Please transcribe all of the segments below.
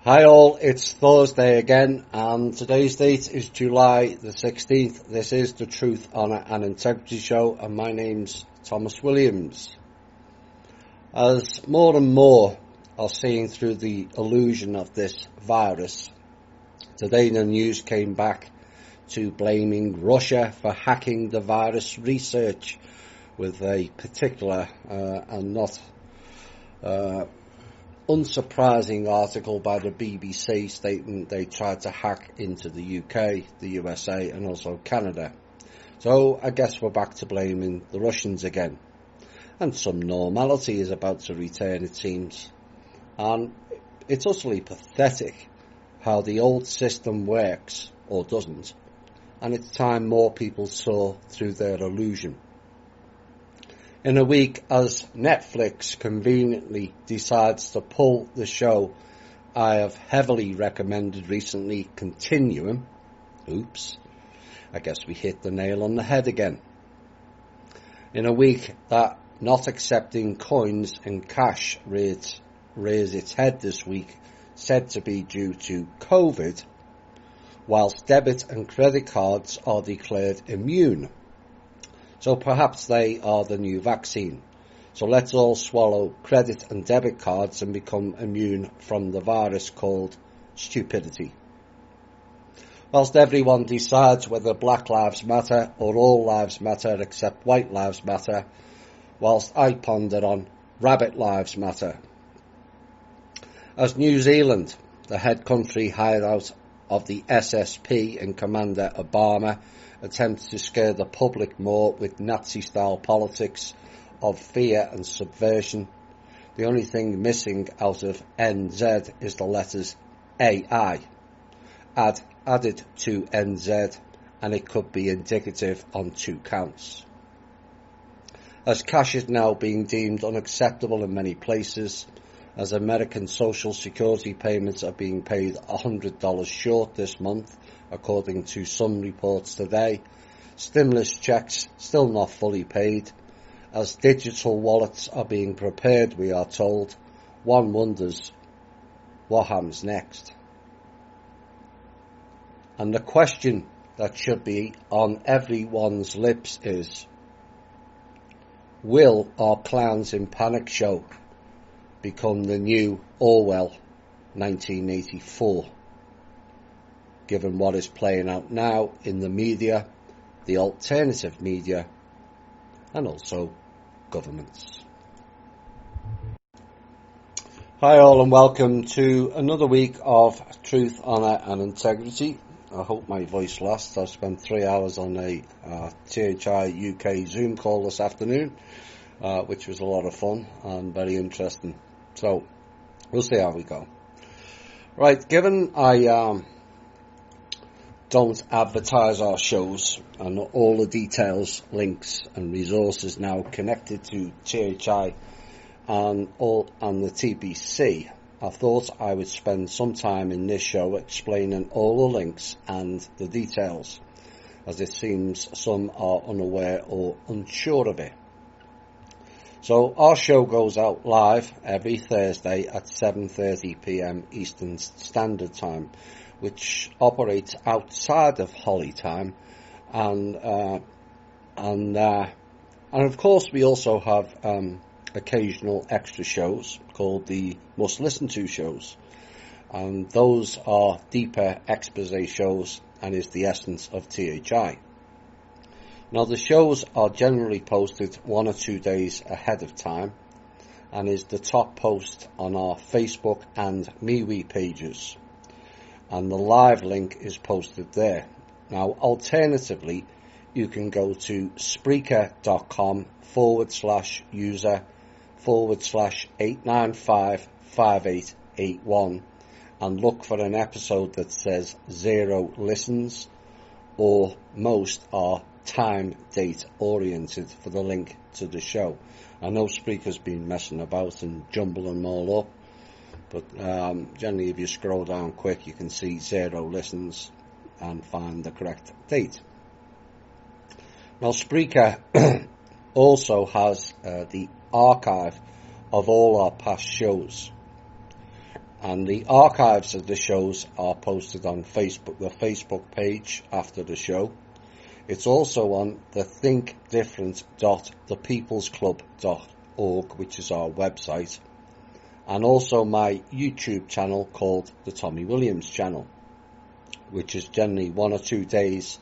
Hi all, it's Thursday again and today's date is July the 16th. This is the Truth, Honour and Integrity Show and my name's Thomas Williams. As more and more are seeing through the illusion of this virus, today the news came back to blaming Russia for hacking the virus research with a particular and not unsurprising article by the BBC stating they tried to hack into the UK, the USA and also Canada. So I guess we're back to blaming the Russians again. And some normality is about to return, it seems. And it's utterly pathetic how the old system works, or doesn't, and it's time more people saw through their illusion. In a week, as Netflix conveniently decides to pull the show I have heavily recommended recently, Continuum, oops, I guess we hit the nail on the head again. In a week that not accepting coins and cash raise its head this week, said to be due to COVID, whilst debit and credit cards are declared immune. So perhaps they are the new vaccine. So let's all swallow credit and debit cards and become immune from the virus called stupidity. Whilst everyone decides whether Black Lives Matter or all lives matter except White Lives Matter, whilst I ponder on Rabbit Lives Matter. As New Zealand, the head country hideout of the SSP and Commander Obama, attempts to scare the public more with Nazi-style politics of fear and subversion. The only thing missing out of NZ is the letters AI, added to NZ, and it could be indicative on 2 counts. As cash is now being deemed unacceptable in many places, as American Social Security payments are being paid $100 short this month, according to some reports today, stimulus checks still not fully paid, as digital wallets are being prepared, we are told, one wonders what happens next. And the question that should be on everyone's lips is, will our Clowns in Panic show become the new Orwell 1984? Given what is playing out now in the media, the alternative media, and also governments. Hi all and welcome to another week of Truth, Honour and Integrity. I hope my voice lasts. I've spent 3 hours on a THI UK Zoom call this afternoon, which was a lot of fun and very interesting. So, we'll see how we go. Right, given I don't advertise our shows and all the details, links and resources now connected to THI and the TBC, I thought I would spend some time in this show explaining all the links and the details, as it seems some are unaware or unsure of it. So our show goes out live every Thursday at 7:30 p.m. Eastern Standard Time, which operates outside of Holly time, and of course we also have occasional extra shows called the Must Listen To shows, and those are deeper expose shows and is the essence of THI. Now the shows are generally posted 1 or 2 days ahead of time and is the top post on our Facebook and MeWe pages, and the live link is posted there. Now alternatively, you can go to Spreaker.com/user/8955881 and look for an episode that says 0 listens, or most are time date oriented for the link to the show. I know Spreaker's been messing about and jumbling them all up, but generally if you scroll down quick you can see 0 listens and find the correct date. Now Spreaker also has the archive of all our past shows, And the archives of the shows are posted on Facebook, the Facebook page after the show. It's also on the thinkdifferent.thepeoplesclub.org, which is our website, and also my YouTube channel called the Tommy Williams channel, which is generally 1 or 2 days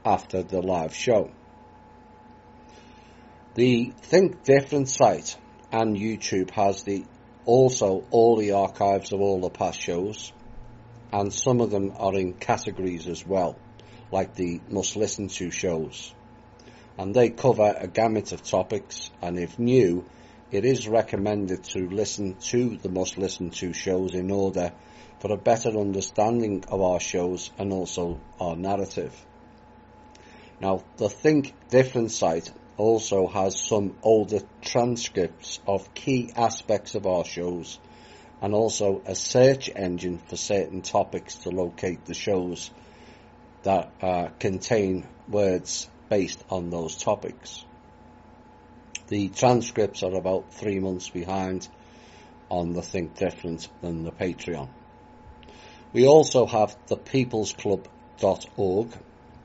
after the live show. The Think Different site and YouTube has also all the archives of all the past shows, and some of them are in categories as well, like the Must Listen To shows. And they cover a gamut of topics, and if new, it is recommended to listen to the Must Listen To shows in order for a better understanding of our shows and also our narrative. Now, the Think Different site also has some older transcripts of key aspects of our shows, and also a search engine for certain topics to locate the shows that contain words based on those topics. The transcripts are about 3 months behind on the Think Different than the Patreon. We also have the peoplesclub.org,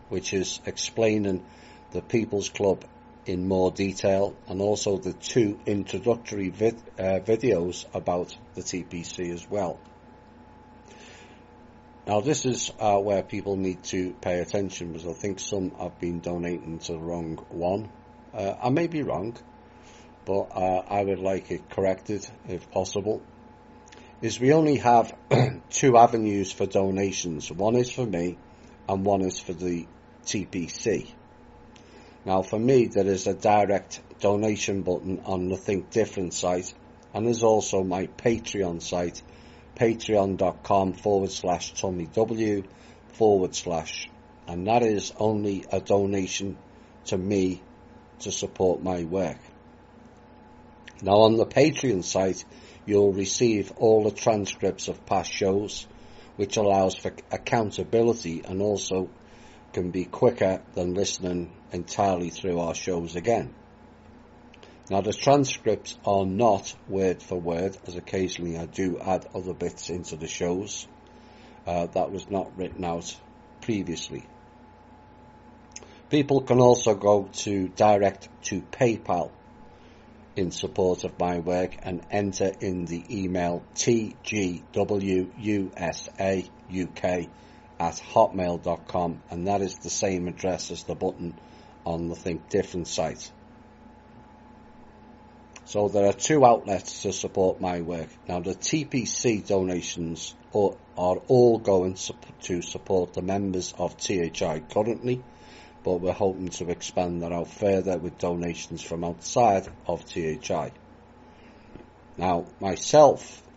which is explaining the People's Club in more detail, and also the 2 introductory videos about the TPC as well. Now, this is where people need to pay attention, because I think some have been donating to the wrong one. I may be wrong, but I would like it corrected if possible. Is we only have 2 avenues for donations. One is for me and one is for the TPC. Now, for me, there is a direct donation button on the Think Different site, and there's also my Patreon site, patreon.com/TommyW/ and that is only a donation to me to support my work. Now, on the Patreon site, you'll receive all the transcripts of past shows, which allows for accountability and also can be quicker than listening entirely through our shows again. Now, the transcripts are not word for word, as occasionally I do add other bits into the shows that was not written out previously. People can also go direct to PayPal in support of my work and enter in the email tgwusauk@hotmail.com, and that is the same address as the button on the Think Different site. So there are 2 outlets to support my work. Now, the TPC donations are all going to support the members of THI currently, but we're hoping to expand that out further with donations from outside of THI. Now,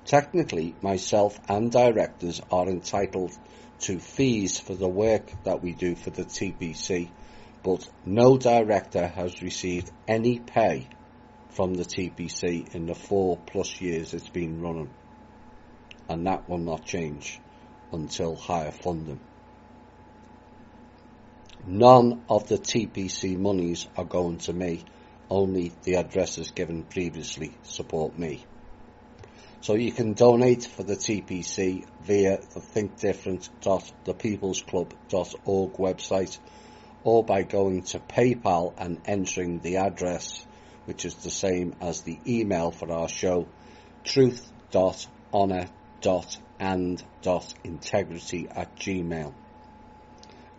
technically myself and directors are entitled to fees for the work that we do for the TPC, but no director has received any pay from the TPC in the 4+ years it's been running, and that will not change until higher funding. None of the TPC monies are going to me, only the addresses given previously support me. So you can donate for the TPC via the thinkdifferent.thepeoplesclub.org website, or by going to PayPal and entering the address, which is the same as the email for our show, truth.honor.and.integrity@gmail.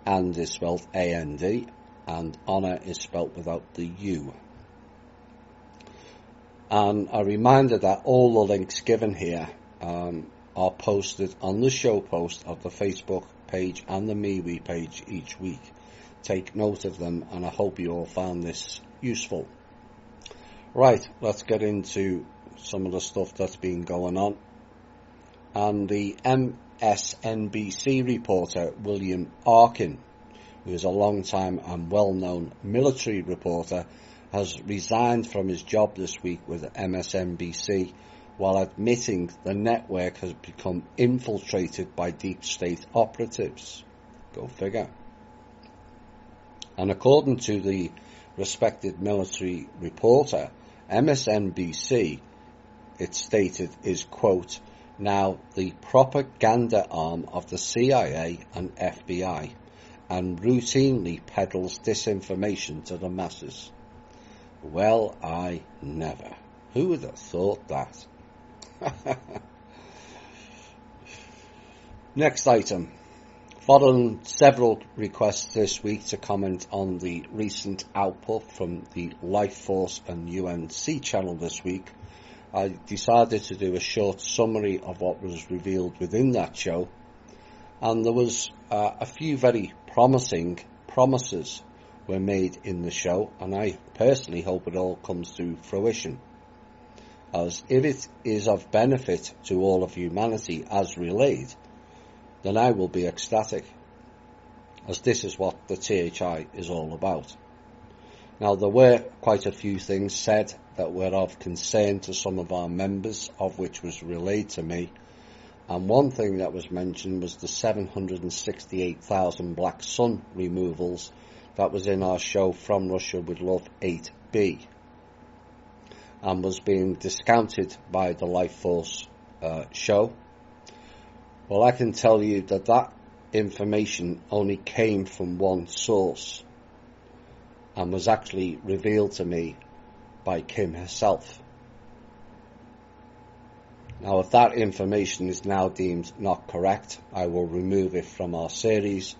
And is spelled AND, and honour is spelled without the U. And a reminder that all the links given here are posted on the show post of the Facebook page and the MeWe page each week. Take note of them, and I hope you all found this useful. Right, let's get into some of the stuff that's been going on. And the MSNBC reporter William Arkin, who is a long-time and well-known military reporter, has resigned from his job this week with MSNBC while admitting the network has become infiltrated by deep state operatives. Go figure. And according to the respected military reporter, MSNBC, it stated, is, quote, now the propaganda arm of the CIA and FBI, and routinely peddles disinformation to the masses. Well, I never. Who would have thought that? Next item. Following several requests this week to comment on the recent output from the Life Force and UNC channel this week, I decided to do a short summary of what was revealed within that show, and there was a few very promising promises were made in the show, and I personally hope it all comes to fruition, as if it is of benefit to all of humanity as relayed, then I will be ecstatic, as this is what the THI is all about. Now, there were quite a few things said that were of concern to some of our members, of which was relayed to me, and one thing that was mentioned was the 768,000 Black Sun removals that was in our show From Russia With Love 8B, and was being discounted by the Life Force show. Well, I can tell you that that information only came from one source and was actually revealed to me by Kim herself. Now, if that information is now deemed not correct, I will remove it from our series,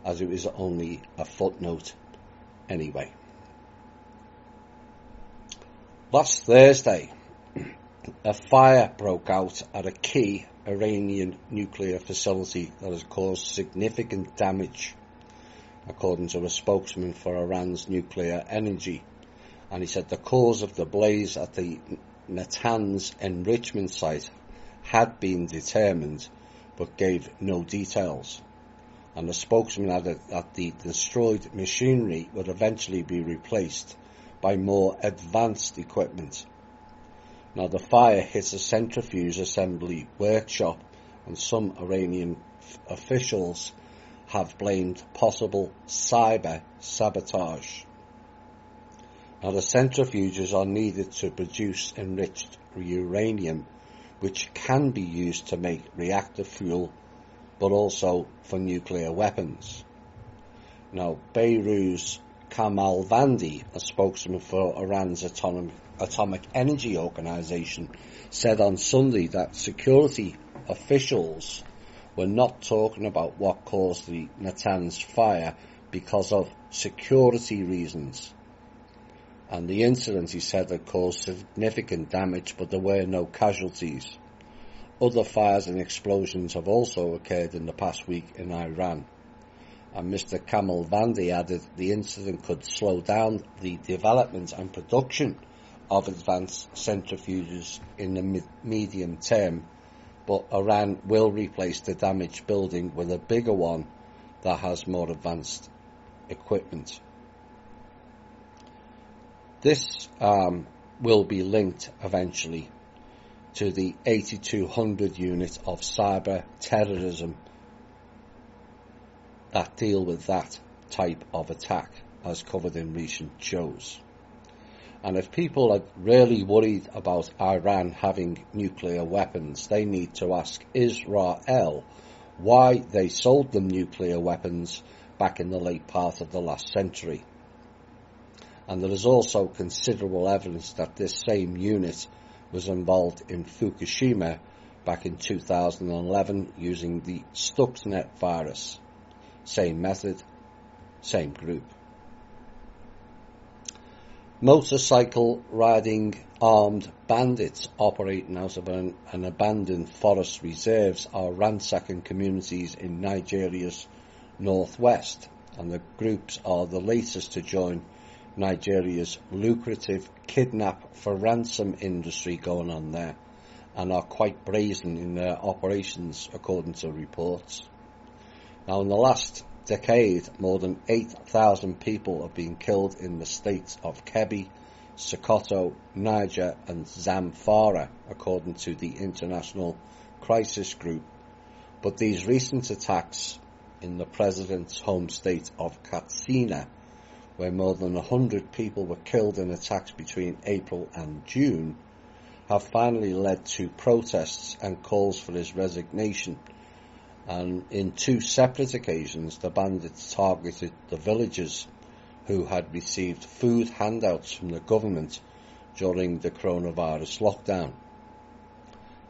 as it was only a footnote anyway. Last Thursday, a fire broke out at a key Iranian nuclear facility that has caused significant damage, according to a spokesman for Iran's nuclear energy. And he said the cause of the blaze at the Natanz enrichment site had been determined, but gave no details. And the spokesman added that the destroyed machinery would eventually be replaced by more advanced equipment. Now, the fire hit a centrifuge assembly workshop, and some Iranian officials have blamed possible cyber sabotage. Now, the centrifuges are needed to produce enriched uranium, which can be used to make reactor fuel, but also for nuclear weapons. Now, Beirut's Kamalvandi, a spokesman for Iran's Atomic Energy Organization, said on Sunday that security officials were not talking about what caused the Natanz fire because of security reasons. And the incident, he said, had caused significant damage, but there were no casualties. Other fires and explosions have also occurred in the past week in Iran. And Mr. Kamalvandi added the incident could slow down the development and production of advanced centrifuges in the medium term, but Iran will replace the damaged building with a bigger one that has more advanced equipment. This will be linked eventually to the 8200 unit of cyber terrorism that deal with that type of attack, as covered in recent shows. And if people are really worried about Iran having nuclear weapons, they need to ask Israel why they sold them nuclear weapons back in the late part of the last century. And there is also considerable evidence that this same unit was involved in Fukushima back in 2011 using the Stuxnet virus. Same method, same group. Motorcycle riding armed bandits operating out of an abandoned forest reserves are ransacking communities in Nigeria's northwest, and the groups are the latest to join Nigeria's lucrative kidnap for ransom industry going on there, and are quite brazen in their operations, according to reports. Now, in the last decade, more than 8,000 people have been killed in the states of Kebbi, Sokoto, Niger and Zamfara, according to the International Crisis Group. But these recent attacks in the president's home state of Katsina, where more than 100 people were killed in attacks between April and June, have finally led to protests and calls for his resignation. And in 2 separate occasions, the bandits targeted the villagers who had received food handouts from the government during the coronavirus lockdown.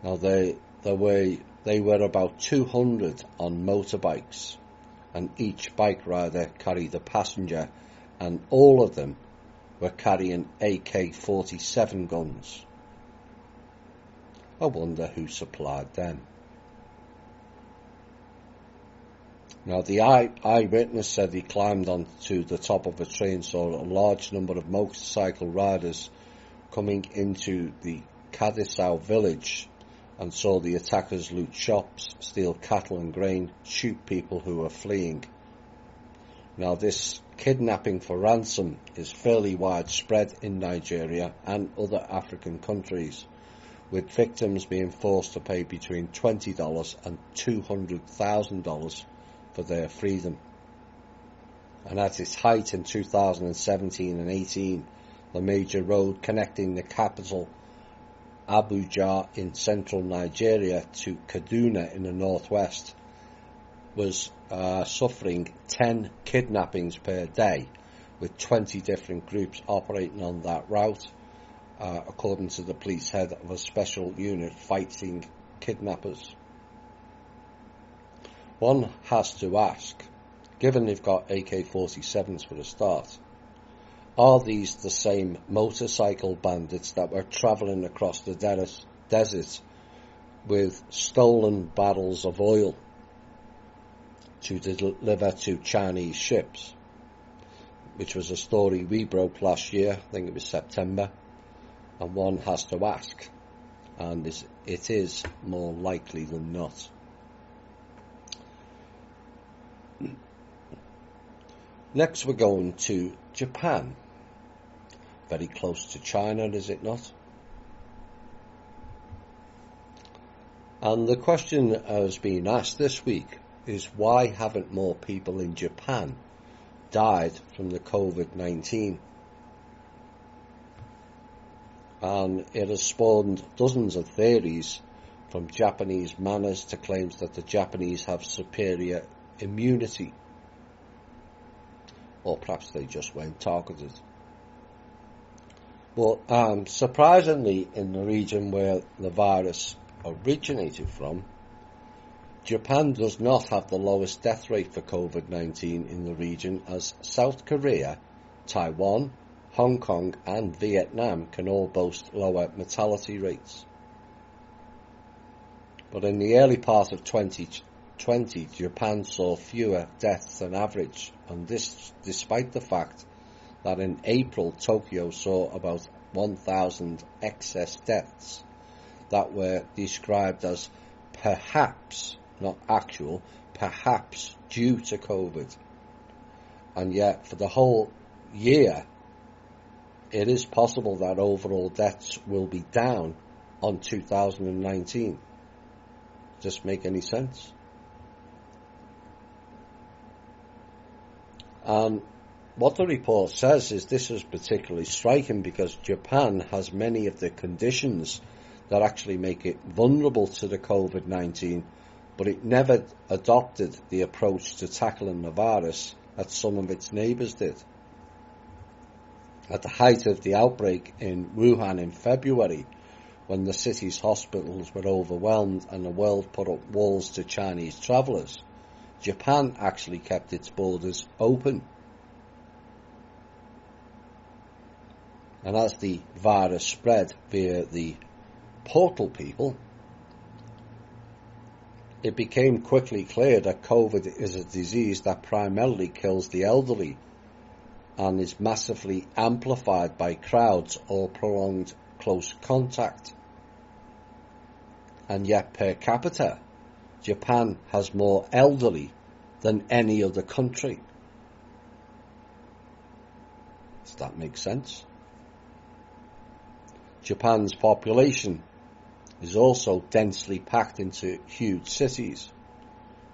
Now they were about 200 on motorbikes, and each bike rider carried a passenger, and all of them were carrying AK-47 guns. I wonder who supplied them. Now, the eyewitness said he climbed onto the top of a train, saw a large number of motorcycle riders coming into the Kadisau village, and saw the attackers loot shops, steal cattle and grain, shoot people who were fleeing. Now, this kidnapping for ransom is fairly widespread in Nigeria and other African countries, with victims being forced to pay between $20 and $200,000 for their freedom. And at its height in 2017 and 18, the major road connecting the capital Abuja in central Nigeria to Kaduna in the northwest was suffering 10 kidnappings per day, with 20 different groups operating on that route, according to the police head of a special unit fighting kidnappers. One has to ask, given they've got AK-47s for a start, are these the same motorcycle bandits that were travelling across the desert with stolen barrels of oil to deliver to Chinese ships? Which was a story we broke last year, I think it was September, and one has to ask, and it is more likely than not. Next we're going to Japan. Very close to China, is it not? And the question has been asked this week is, why haven't more people in Japan died from the COVID-19? And it has spawned dozens of theories, from Japanese manners to claims that the Japanese have superior immunity. Or perhaps they just weren't targeted. But surprisingly, in the region where the virus originated from, Japan does not have the lowest death rate for COVID-19 in the region, as South Korea, Taiwan, Hong Kong and Vietnam can all boast lower mortality rates. But in the early part of 2020, Japan saw fewer deaths than average, and this despite the fact that in April Tokyo saw about 1,000 excess deaths that were described as perhaps, not actual, perhaps due to COVID. And yet for the whole year, it is possible that overall deaths will be down on 2019. Does this make any sense? What the report says is this is particularly striking because Japan has many of the conditions that actually make it vulnerable to the COVID-19, but it never adopted the approach to tackling the virus that some of its neighbours did. At the height of the outbreak in Wuhan in February, when the city's hospitals were overwhelmed and the world put up walls to Chinese travellers, Japan actually kept its borders open. And as the virus spread via the portal people, it became quickly clear that COVID is a disease that primarily kills the elderly and is massively amplified by crowds or prolonged close contact. And yet per capita, Japan has more elderly than any other country. Does that make sense? Japan's population is also densely packed into huge cities.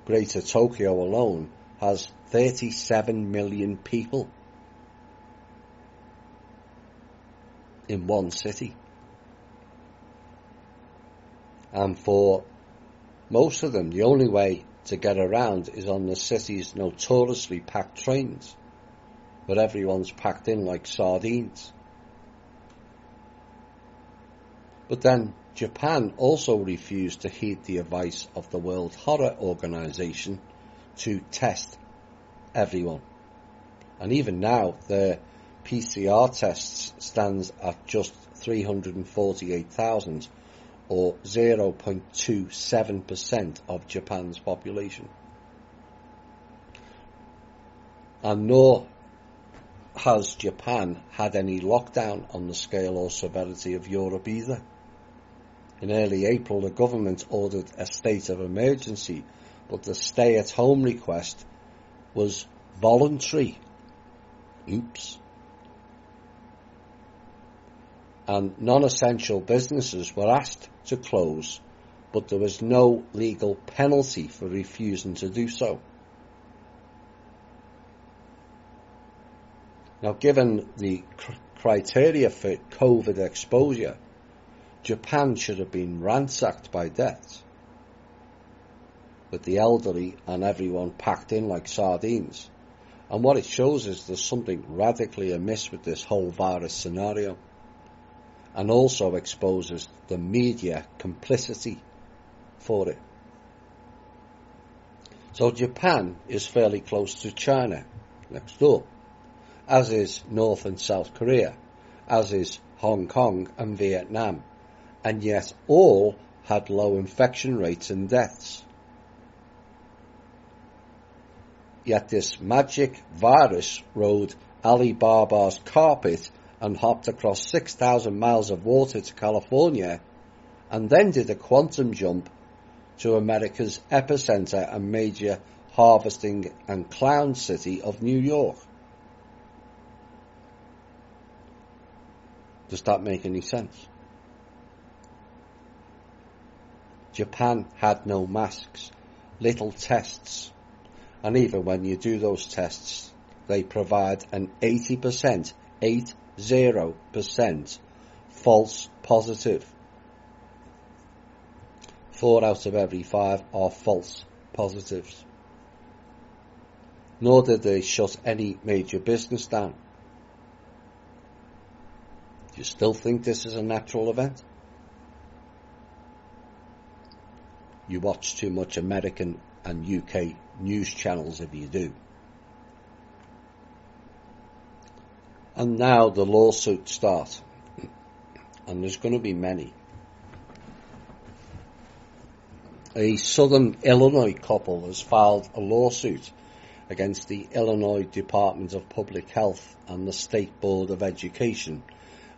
Greater Tokyo alone has 37 million people in one city. And for most of them, the only way to get around is on the city's notoriously packed trains, where everyone's packed in like sardines. But then Japan also refused to heed the advice of the World Horror Organization to test everyone. And even now, their PCR tests stands at just 348,000, or 0.27% of Japan's population. And nor has Japan had any lockdown on the scale or severity of Europe either. In early April, the government ordered a state of emergency, but the stay-at-home request was voluntary. Oops. And non-essential businesses were asked to close, but there was no legal penalty for refusing to do so. Now, given the criteria for COVID exposure, Japan should have been ransacked by deaths, with the elderly and everyone packed in like sardines. And what it shows is there's something radically amiss with this whole virus scenario, and also exposes the media complicity for it. So Japan is fairly close to China, next door, as is North and South Korea, as is Hong Kong and Vietnam, and yet all had low infection rates and deaths. Yet this magic virus rode Alibaba's carpet and hopped across 6,000 miles of water to California, and then did a quantum jump to America's epicenter and major harvesting and clown city of New York. Does that make any sense? Japan had no masks, little tests, and even when you do those tests, they provide an 80% false positive. 4 out of every 5 are false positives. Nor did they shut any major business down. Do you still think this is a natural event? You watch too much American and UK news channels if you do. And now the lawsuits start, and there's going to be many. A Southern Illinois couple has filed a lawsuit against the Illinois Department of Public Health and the State Board of Education,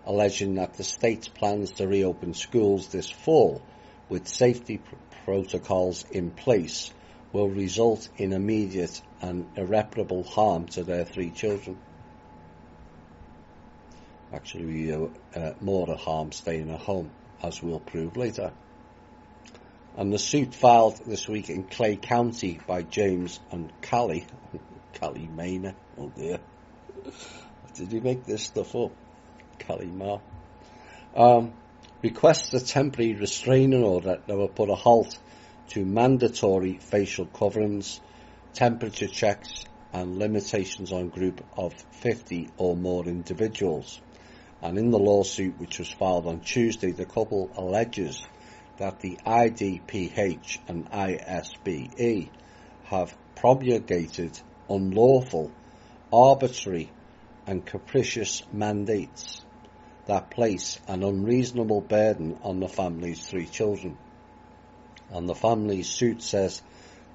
alleging that the state's plans to reopen schools this fall with safety protocols in place will result in immediate and irreparable harm to their 3 children. Actually, more harm staying at home, as we'll prove later. And the suit filed this week in Clay County by James and Callie Maynard. Oh dear. Did he make this stuff up? Callie Ma. Requests a temporary restraining order that will put a halt to mandatory facial coverings, temperature checks, and limitations on group of 50 or more individuals. And in the lawsuit, which was filed on Tuesday, the couple alleges that the IDPH and ISBE have promulgated unlawful, arbitrary, and capricious mandates that place an unreasonable burden on the family's 3 children. And the family's suit says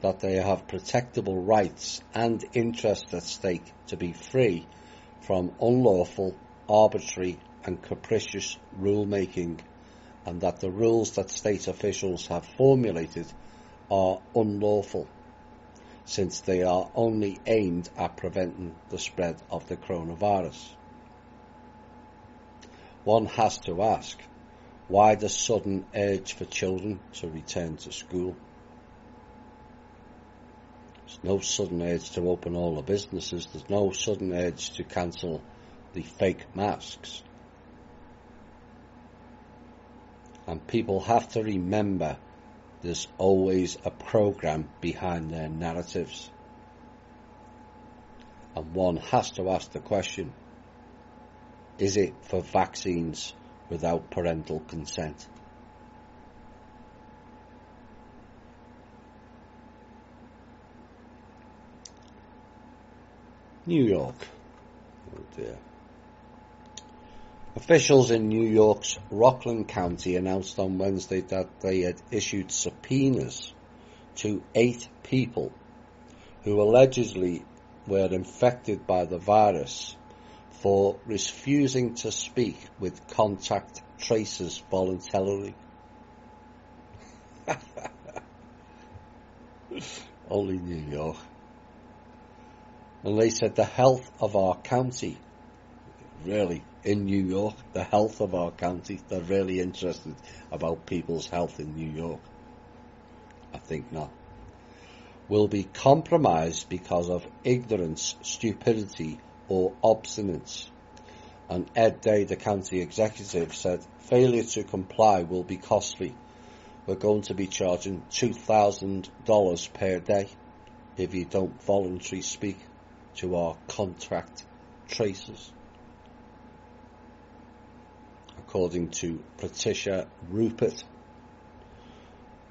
that they have protectable rights and interests at stake to be free from unlawful, arbitrary, and capricious rulemaking, and that the rules that state officials have formulated are unlawful, since they are only aimed at preventing the spread of the coronavirus. One has to ask, why the sudden urge for children to return to school? There's no sudden urge to open all the businesses. There's no sudden urge to cancel the fake masks. And people have to remember there's always a program behind their narratives. And one has to ask the question, is it for vaccines without parental consent? New York. Oh dear. Officials in New York's Rockland County announced on Wednesday that they had issued subpoenas to 8 people who allegedly were infected by the virus for refusing to speak with contact tracers voluntarily. Only New York. And they said the health of our county, really, in New York, the health of our county, they're really interested about people's health in New York. I think not. Will be compromised because of ignorance, stupidity, or obstinance. And Ed Day, the county executive, said failure to comply will be costly. We're going to be charging $2,000 per day if you don't voluntarily speak to our contact tracers. According to Patricia Rupert,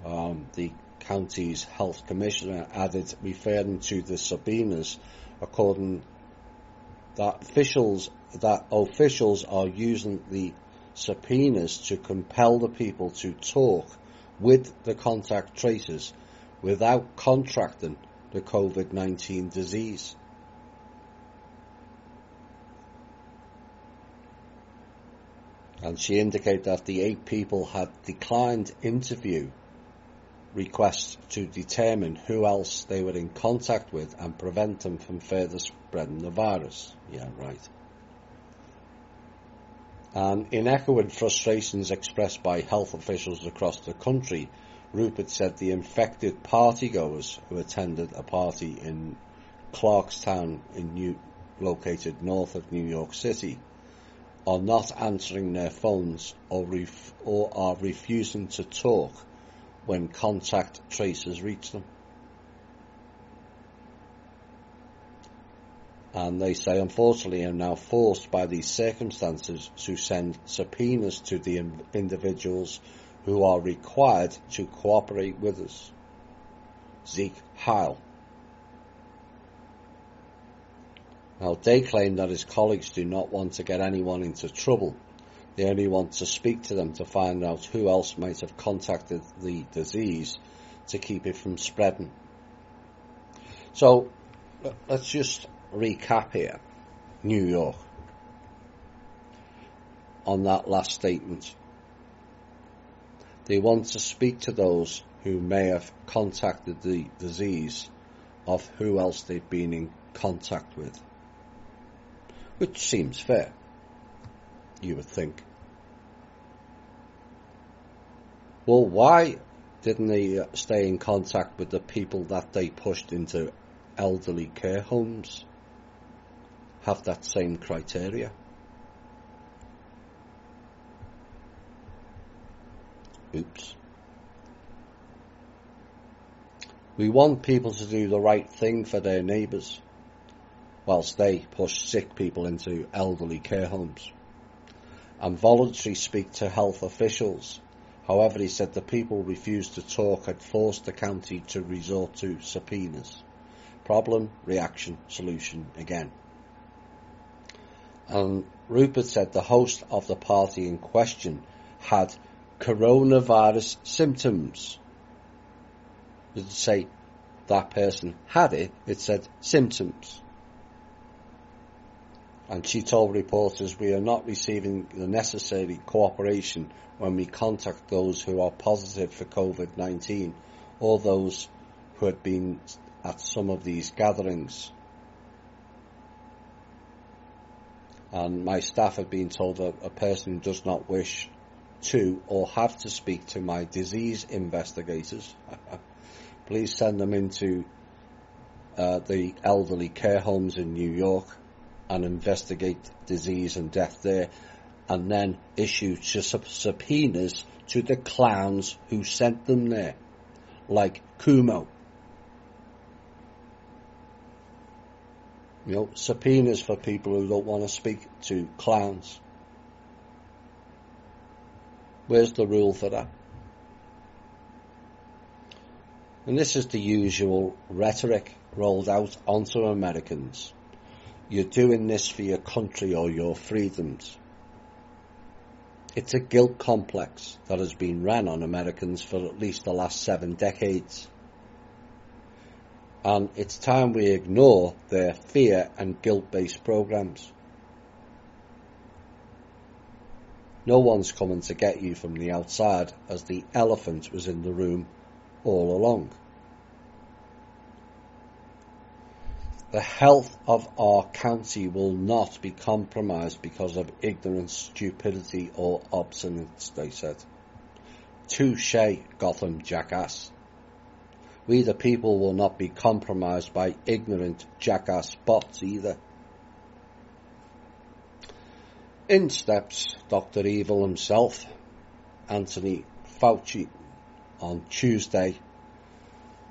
the county's health commissioner, added, referring to the subpoenas, according that officials are using the subpoenas to compel the people to talk with the contact tracers without contracting the COVID-19 disease. And she indicated that the 8 people had declined interview requests to determine who else they were in contact with and prevent them from further spreading the virus. Yeah, right. And in echoing frustrations expressed by health officials across the country, Rupert said the infected partygoers who attended a party in Clarkstown, located north of New York City, are not answering their phones or are refusing to talk when contact tracers reach them. And they say, unfortunately, are now forced by these circumstances to send subpoenas to the individuals who are required to cooperate with us. Zeke Heil. Now, they claim that his colleagues do not want to get anyone into trouble. They only want to speak to them to find out who else might have contacted the disease to keep it from spreading. So, let's just recap here. New York. On that last statement. They want to speak to those who may have contacted the disease of who else they've been in contact with. Which seems fair, you would think. Well, why didn't they stay in contact with the people that they pushed into elderly care homes? Have that same criteria? Oops. We want people to do the right thing for their neighbours, whilst they push sick people into elderly care homes, and voluntarily speak to health officials. However, he said the people refused to talk had forced the county to resort to subpoenas. Problem, reaction, solution again. And Rupert said the host of the party in question had coronavirus symptoms. It didn't say that person had it, it said symptoms. And she told reporters, we are not receiving the necessary cooperation when we contact those who are positive for COVID-19 or those who had been at some of these gatherings. And my staff have been told that a person who does not wish to or have to speak to my disease investigators, please send them into the elderly care homes in New York and investigate disease and death there. and then issue subpoenas to the clowns who sent them there, like Cuomo. You know, subpoenas for people who don't want to speak to clowns. Where's the rule for that? And this is the usual rhetoric rolled out onto Americans. You're doing this for your country or your freedoms. It's a guilt complex that has been ran on Americans for at least the last 7 decades. And it's time we ignore their fear and guilt-based programs. No one's coming to get you from the outside, as the elephant was in the room all along. The health of our county will not be compromised because of ignorance, stupidity or obstinance, they said. Touché, Gotham jackass. We the people will not be compromised by ignorant jackass bots either. In steps Dr. Evil himself, Anthony Fauci, on Tuesday,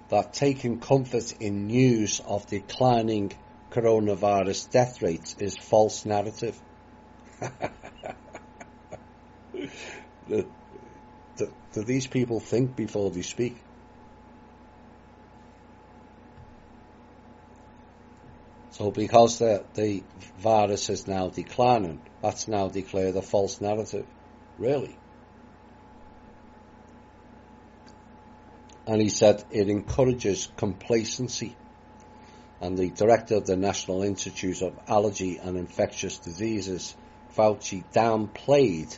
that taking comfort in news of declining coronavirus death rates is false narrative. Do these people think before they speak? So because the virus is now declining, that's now declared a false narrative. Really? And he said it encourages complacency. And the director of the National Institute of Allergy and Infectious Diseases, Fauci, downplayed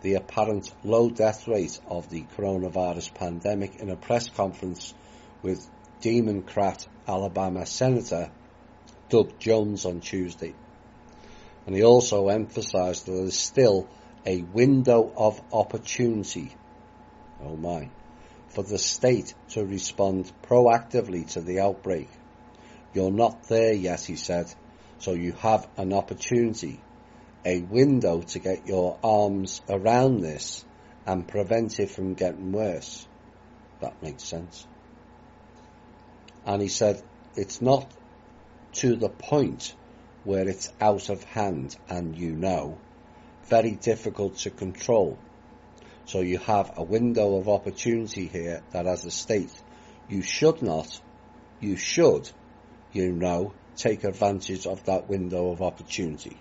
the apparent low death rate of the coronavirus pandemic in a press conference with Democrat Alabama Senator Doug Jones on Tuesday. And he also emphasised that there is still a window of opportunity, oh my, for the state to respond proactively to the outbreak. You're not there yet, he said, so you have an opportunity, a window to get your arms around this and prevent it from getting worse. That makes sense. And he said, it's not to the point where it's out of hand and very difficult to control. So you have a window of opportunity here that as a state, you should take advantage of that window of opportunity.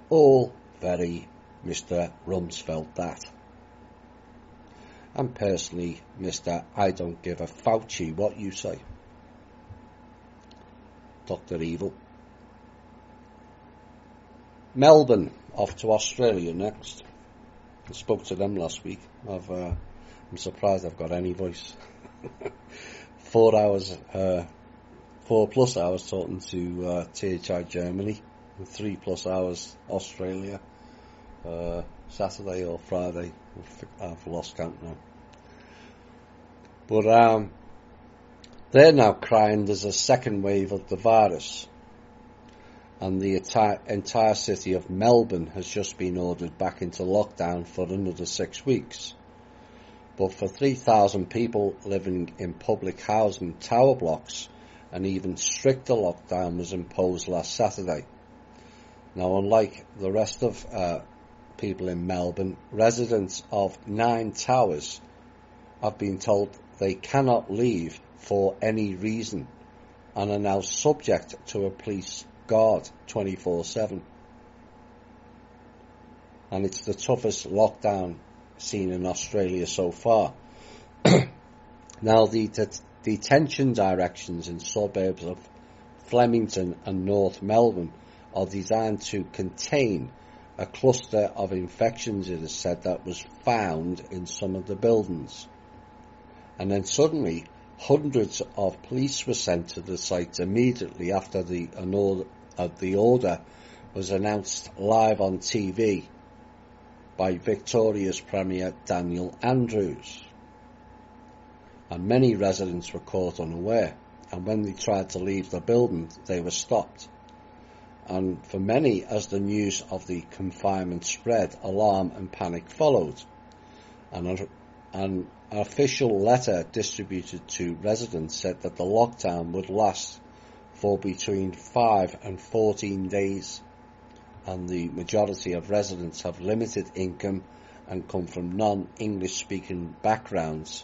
All very Mr. Rumsfeld that. And personally, Mr. I don't give a Fauci what you say. Dr. Evil. Melbourne, off to Australia next. I spoke to them last week. I'm surprised I've got any voice. 4 plus hours talking to THI Germany, and 3+ hours Australia. Saturday or Friday, I've lost count now. But they're now crying there's a second wave of the virus. And the entire city of Melbourne has just been ordered back into lockdown for another 6 weeks. But for 3,000 people living in public housing tower blocks, an even stricter lockdown was imposed last Saturday. Now, unlike the rest of people in Melbourne, residents of 9 towers have been told they cannot leave for any reason and are now subject to a police guard 24/7. And it's the toughest lockdown seen in Australia so far. Now the detention directions in suburbs of Flemington and North Melbourne are designed to contain a cluster of infections, it is said, that was found in some of the buildings. And then suddenly hundreds of police were sent to the site immediately after the order was announced live on TV by Victoria's Premier Daniel Andrews. And many residents were caught unaware, and when they tried to leave the building, they were stopped. and for many, as the news of the confinement spread, alarm and panic followed. An official letter distributed to residents said that the lockdown would last for between 5 and 14 days, and the majority of residents have limited income and come from non-English speaking backgrounds.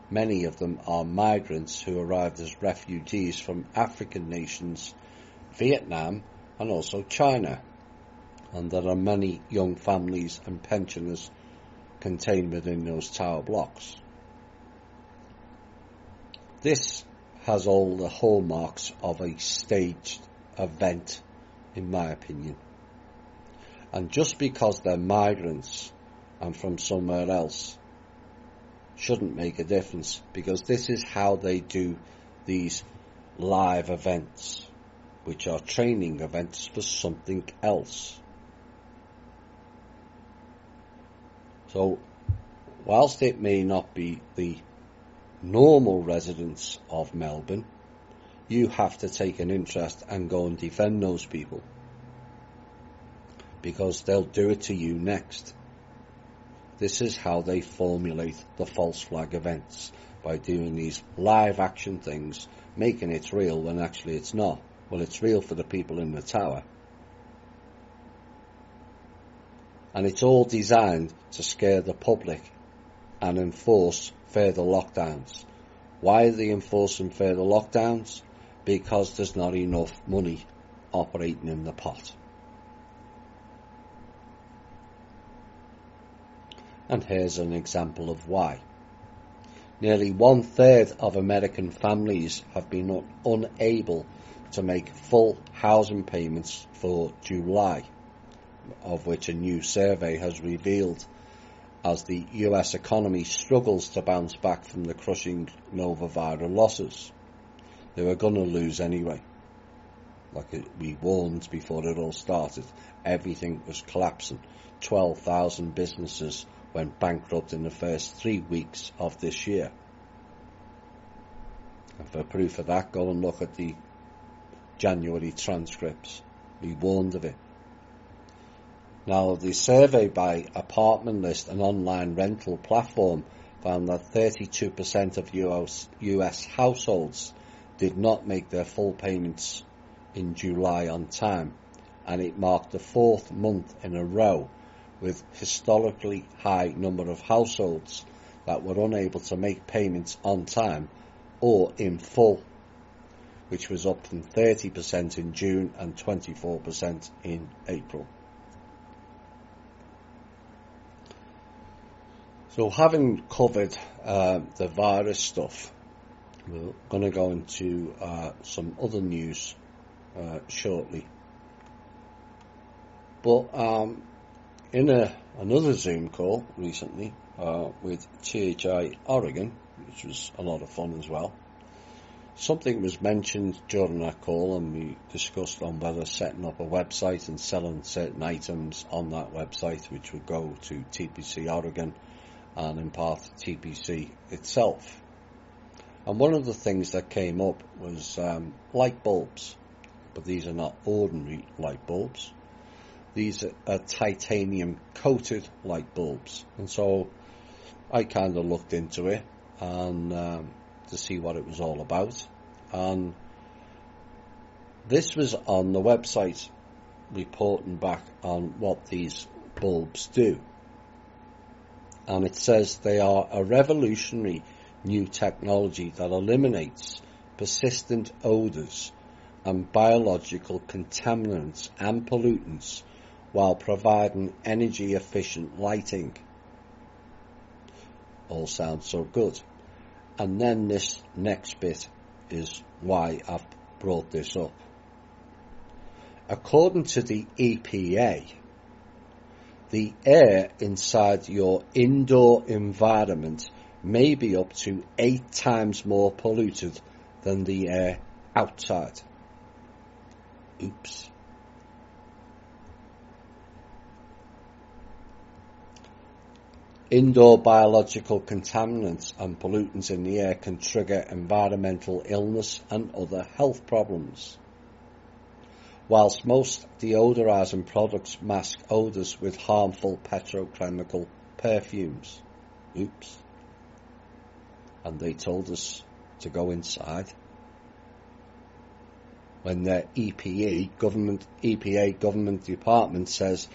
Many of them are migrants who arrived as refugees from African nations, Vietnam and also China, and there are many young families and pensioners contained within those tower blocks. This has all the hallmarks of a staged event, in my opinion. And just because they're migrants and from somewhere else shouldn't make a difference, because this is how they do these live events, which are training events for something else. So, whilst it may not be the normal residents of Melbourne, you have to take an interest and go and defend those people, because they'll do it to you next. This is how they formulate the false flag events, by doing these live action things, making it real when actually it's not. Well, it's real for the people in the tower. And it's all designed to scare the public and enforce further lockdowns. Why are they enforcing further lockdowns? Because there's not enough money operating in the pot. And here's an example of why. Nearly 1/3 of American families have been unable to make full housing payments for July, of which a new survey has revealed, as the US economy struggles to bounce back from the crushing Novaviral losses. They were going to lose anyway. Like we warned before it all started, everything was collapsing. 12,000 businesses went bankrupt in the first 3 weeks of this year. And for proof of that, go and look at the January transcripts. We warned of it. Now, the survey by Apartment List, an online rental platform, found that 32% of US households did not make their full payments in July on time, and it marked the 4th month in a row with historically high number of households that were unable to make payments on time or in full, which was up from 30% in June and 24% in April. So, having covered the virus stuff, we're going to go into some other news shortly. But in another Zoom call recently with THI Oregon, which was a lot of fun as well, something was mentioned during that call, and we discussed on whether setting up a website and selling certain items on that website, which would go to TPC Oregon and in part TPC itself. And one of the things that came up was light bulbs, but these are not ordinary light bulbs. These are titanium coated light bulbs, and so I kind of looked into it and to see what it was all about, and this was on the website reporting back on what these bulbs do, and it says they are a revolutionary new technology that eliminates persistent odours and biological contaminants and pollutants while providing energy efficient lighting. All sounds so good. And then this next bit is why I've brought this up. According to the EPA, the air inside your indoor environment may be up to 8 times more polluted than the air outside. Oops. Indoor biological contaminants and pollutants in the air can trigger environmental illness and other health problems. whilst most deodorising products mask odours with harmful petrochemical perfumes. Oops. And they told us to go inside. When their EPA government department says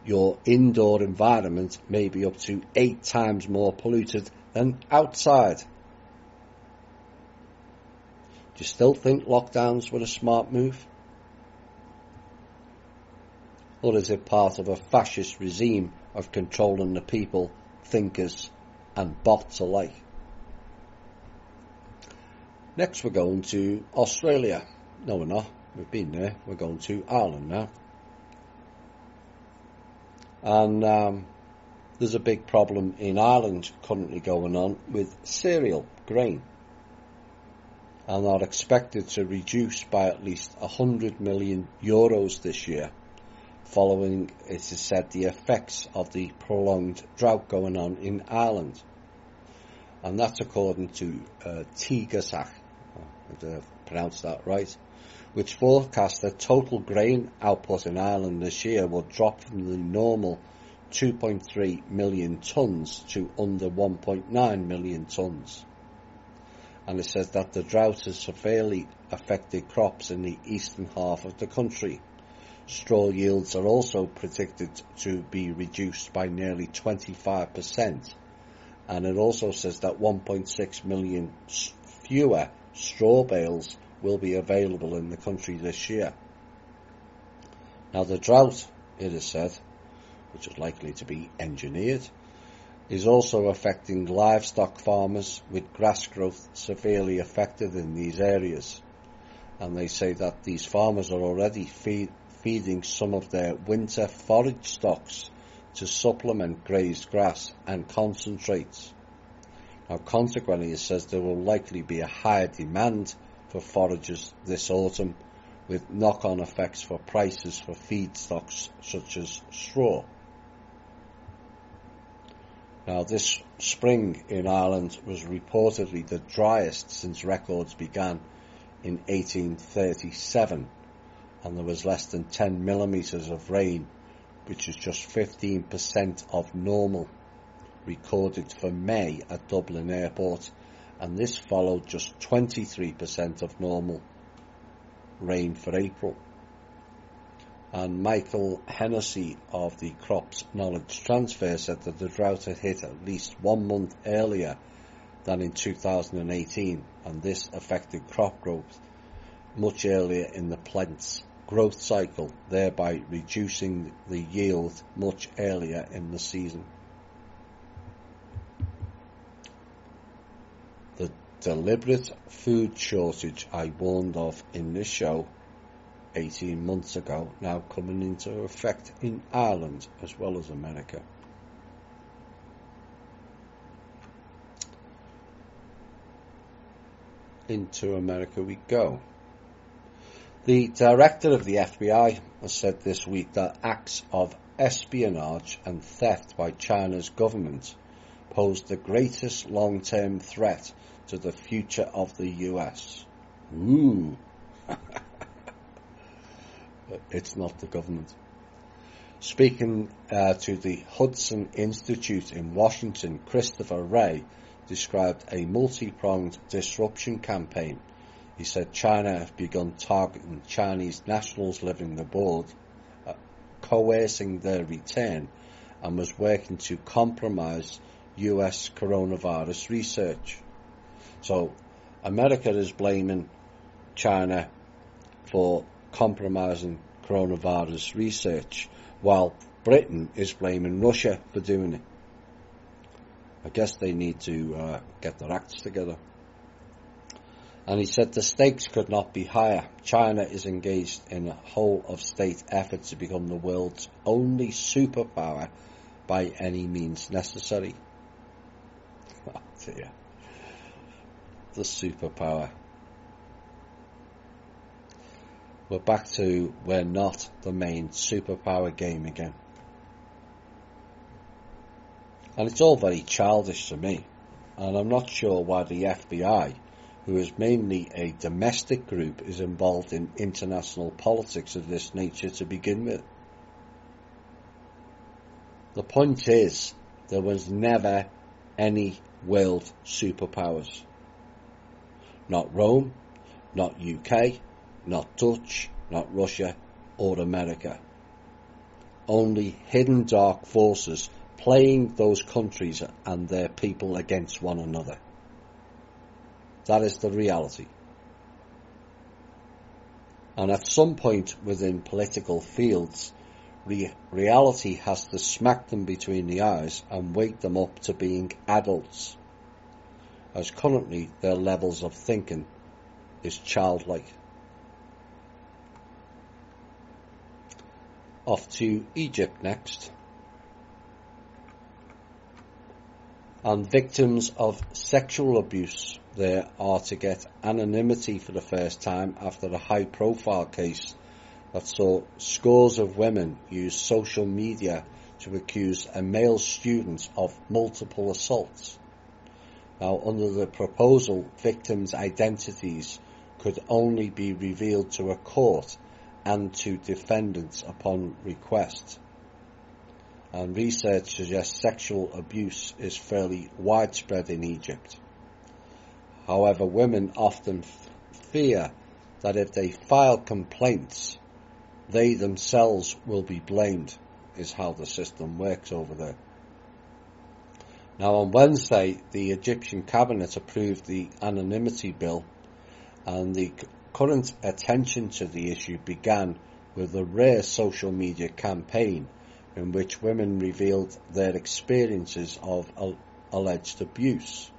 your indoor environment may be up to 8 times more polluted than outside. Do you still think lockdowns were a smart move? Or is it part of a fascist regime of controlling the people, thinkers and bots alike? Next we're going to Australia. No, we're not. We've been there. We're going to Ireland now. And there's a big problem in Ireland currently going on with cereal grain. And are expected to reduce by at least €100 million this year, following, it is said, the effects of the prolonged drought going on in Ireland. And that's according to Tegasach, if I pronounced that right, which forecasts that total grain output in Ireland this year will drop from the normal 2.3 million tonnes to under 1.9 million tonnes. And it says that the drought has severely affected crops in the eastern half of the country. Straw yields are also predicted to be reduced by nearly 25%. And it also says that 1.6 million fewer straw bales will be available in the country this year. Now the drought, it is said, which is likely to be engineered, is also affecting livestock farmers, with grass growth severely affected in these areas. And they say that these farmers are already feeding some of their winter forage stocks to supplement grazed grass and concentrates. Now consequently, it says there will likely be a higher demand for forages this autumn, with knock-on effects for prices for feedstocks such as straw. Now this spring in Ireland was reportedly the driest since records began in 1837, and there was less than 10 millimetres of rain, which is just 15% of normal, recorded for May at Dublin Airport, and this followed just 23% of normal rain for April. And Michael Hennessy of the Crops Knowledge Transfer said that the drought had hit at least 1 month earlier than in 2018, and this affected crop growth much earlier in the plant's growth cycle, thereby reducing the yield much earlier in the season. The deliberate food shortage I warned of in this show 18 months ago, now coming into effect in Ireland as well as America. Into America we go. The director of the FBI has said this week that acts of espionage and theft by China's government pose the greatest long-term threat to the future of the US. Ooh. It's not the government. Speaking to the Hudson Institute in Washington, Christopher Wray described a multi-pronged disruption campaign. He said China has begun targeting Chinese nationals living abroad, coercing their return, and was working to compromise US coronavirus research. So America is blaming China for compromising coronavirus research, while Britain is blaming Russia for doing it. I guess they need to get their acts together. And he said the stakes could not be higher. China is engaged in a whole-of-state effort to become the world's only superpower by any means necessary. Oh dear. The superpower. We're back to we're not the main superpower game again. And it's all very childish to me. And I'm not sure why the FBI who is mainly a domestic group, is involved in international politics of this nature to begin with. The point is, there was never any world superpowers. Not Rome, not UK, not Dutch, not Russia or America. Only hidden dark forces playing those countries and their people against one another. That is the reality. And at some point within political fields, reality has to smack them between the eyes and wake them up to being adults, as currently their levels of thinking is childlike. Off to Egypt next. And victims of sexual abuse there are to get anonymity for the first time after a high-profile case that saw scores of women use social media to accuse a male student of multiple assaults. Now, under the proposal, victims' identities could only be revealed to a court and to defendants upon request. And research suggests sexual abuse is fairly widespread in Egypt. However, women often fear that if they file complaints, they themselves will be blamed, is how the system works over there. Now, on Wednesday, the Egyptian cabinet approved the anonymity bill, and the current attention to the issue began with a rare social media campaign in which women revealed their experiences of alleged abuse.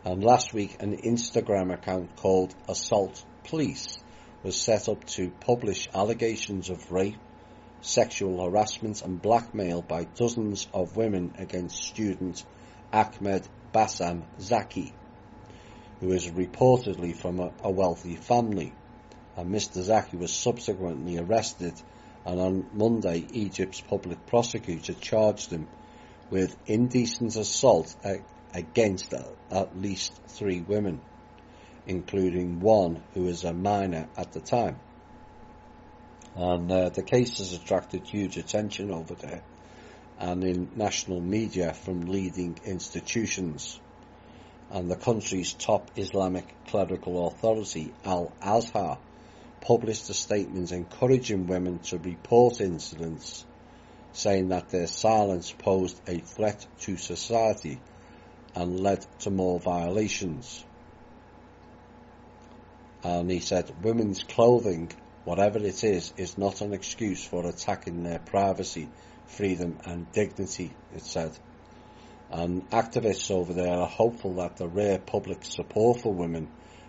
And last week, an Instagram account called Assault Police was set up to publish allegations of rape, sexual harassment and blackmail by dozens of women against student Ahmed Bassam Zaki, who is reportedly from a wealthy family. And Mr. Zaki was subsequently arrested, and on Monday Egypt's public prosecutor charged him with indecent assault against at least 3 women, including one who was a minor at the time. And the case has attracted huge attention over there and in national media from leading institutions. And the country's top Islamic clerical authority, Al-Azhar, published a statement encouraging women to report incidents, saying that their silence posed a threat to society and led to more violations. And he said, women's clothing, whatever it is not an excuse for attacking their privacy, freedom and dignity, it said. And activists over there are hopeful that the rare public support for women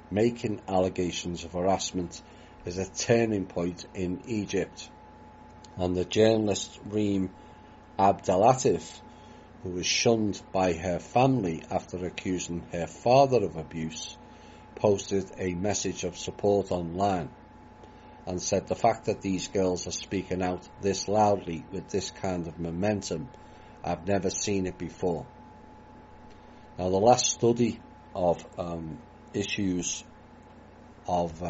making allegations of harassment is a turning point in Egypt. And the journalist Reem Abdelatif, who was shunned by her family after accusing her father of abuse, posted a message of support online and said, the fact that these girls are speaking out this loudly with this kind of momentum, I've never seen it before. Now, the last study of issues of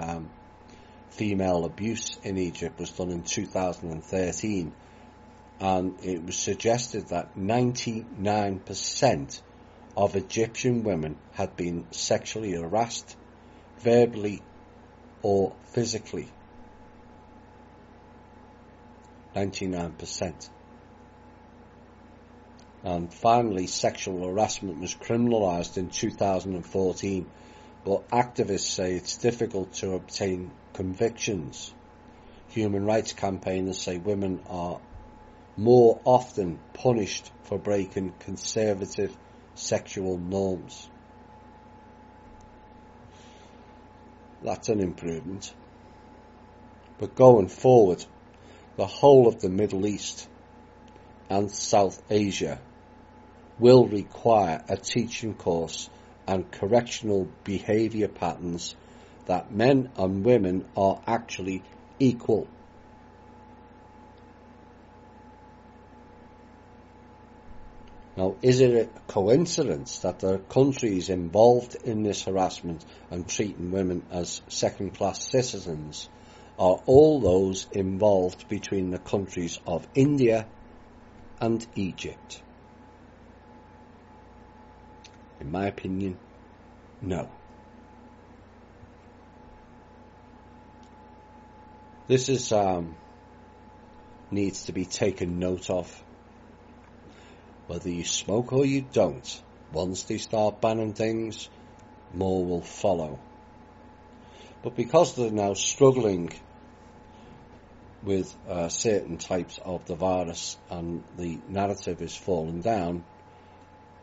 female abuse in Egypt was done in 2013, and it was suggested that 99% of Egyptian women had been sexually harassed, verbally or physically. 99%. And finally, sexual harassment was criminalised in 2014, but activists say it's difficult to obtain convictions. Human rights campaigners say women are more often punished for breaking conservative sexual norms. That's an improvement. But going forward, the whole of the Middle East and South Asia will require a teaching course and correctional behaviour patterns that men and women are actually equal. Now, is it a coincidence that the countries involved in this harassment and treating women as second-class citizens are all those involved between the countries of India and Egypt? In my opinion, no. This is needs to be taken note of. Whether you smoke or you don't, once they start banning things, more will follow. But because they're now struggling with certain types of the virus and the narrative is falling down,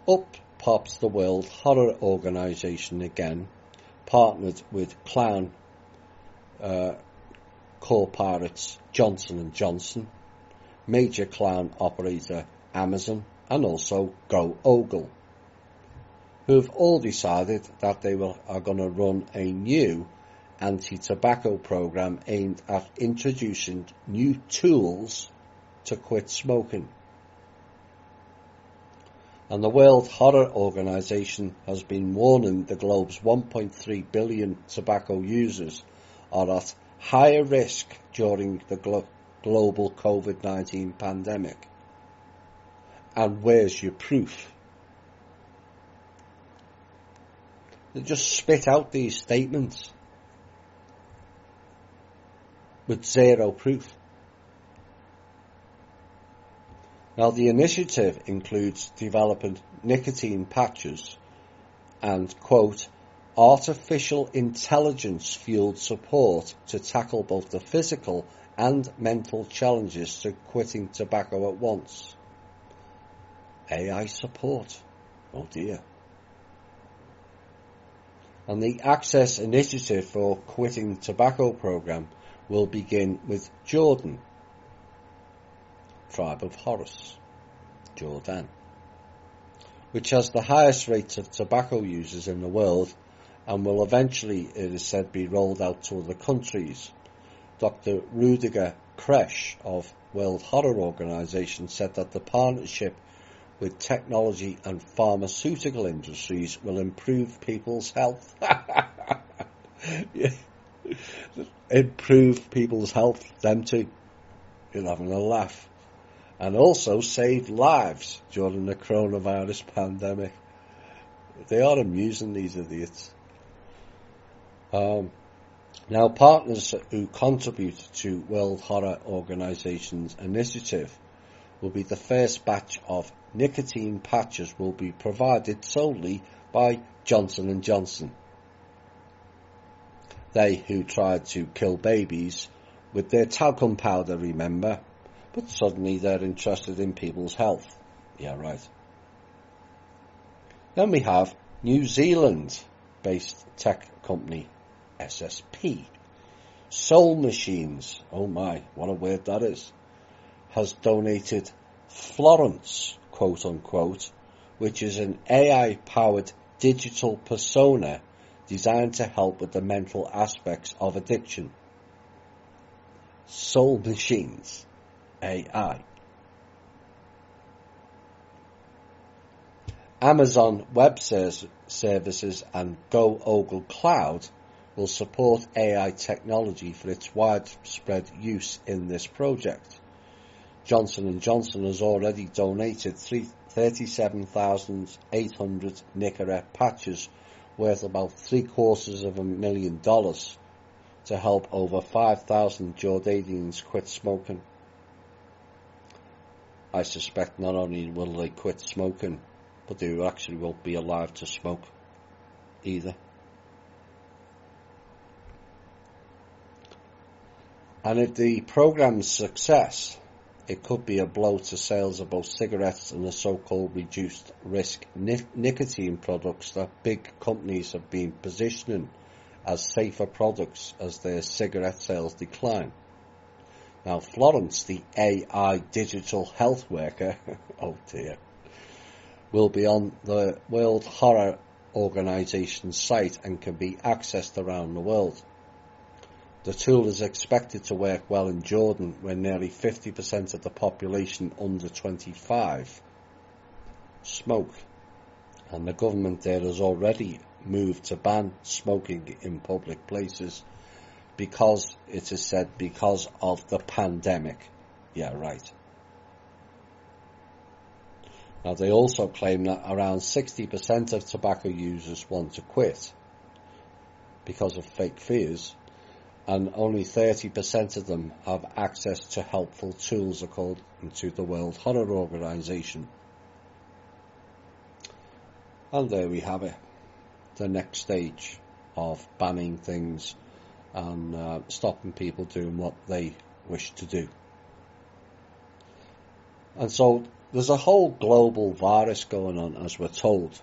up pops the World Horror Organization again, partnered with clown co-pirates Johnson & Johnson, major clown operator Amazon, and also Go Ogle, who have all decided that they are going to run a new anti-tobacco program aimed at introducing new tools to quit smoking. And the World Horror Organization has been warning the globe's 1.3 billion tobacco users are at higher risk during the global COVID-19 pandemic. And where's your proof? They just spit out these statements with zero proof. Now, the initiative includes developing nicotine patches and, quote, artificial intelligence fueled support to tackle both the physical and mental challenges to quitting tobacco at once. AI support. Oh dear. And the Access Initiative for Quitting Tobacco program will begin with Jordan, tribe of Horus, Jordan, which has the highest rates of tobacco users in the world and will eventually, it is said, be rolled out to other countries. Dr. Rudiger Kresch of World Horror Organization said that the partnership with technology and pharmaceutical industries will improve people's health. Yeah. Improve people's health, them too. You're having a laugh. And also save lives during the coronavirus pandemic. They are amusing, these idiots. Now, partners who contribute to World Horror Organization's initiative will be the first batch of nicotine patches will be provided solely by Johnson & Johnson. They who tried to kill babies with their talcum powder, remember, but suddenly they're interested in people's health. Yeah, right. Then we have New Zealand-based tech company SSP. Soul Machines, oh my, what a word that is, has donated Florence, quote unquote, which is an AI-powered digital persona designed to help with the mental aspects of addiction. Soul Machines, AI. Amazon Web Services and Go Ogle Cloud will support AI technology for its widespread use in this project. Johnson & Johnson has already donated 37,800 Nicorette patches worth about $750,000 to help over 5,000 Jordanians quit smoking. I suspect not only will they quit smoking, but they actually won't be alive to smoke either. And if the program's success, it could be a blow to sales of both cigarettes and the so-called reduced risk nicotine products that big companies have been positioning as safer products as their cigarette sales decline. Now, Florence, the AI digital health worker, oh dear, will be on the World Horror Organization site and can be accessed around the world. The tool is expected to work well in Jordan, where nearly 50% of the population under 25 smoke. And the government there has already moved to ban smoking in public places because, it is said, because of the pandemic. Yeah, right. Now, they also claim that around 60% of tobacco users want to quit because of fake fears, and only 30% of them have access to helpful tools, according to the World Health Organization. And there we have it, the next stage of banning things and stopping people doing what they wish to do. And so there's a whole global virus going on, as we're told,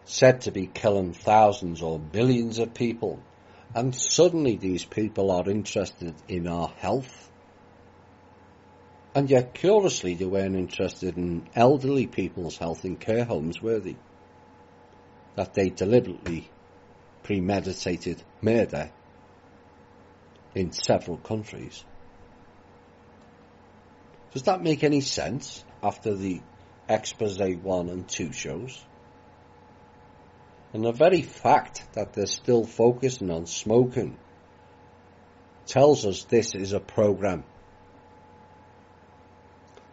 said to be killing thousands or millions of people. And suddenly these people are interested in our health. And yet, curiously, they weren't interested in elderly people's health in care homes, were they? That they deliberately premeditated murder in several countries. Does that make any sense after the Expose 1 and 2 shows? And the very fact that they're still focusing on smoking tells us this is a program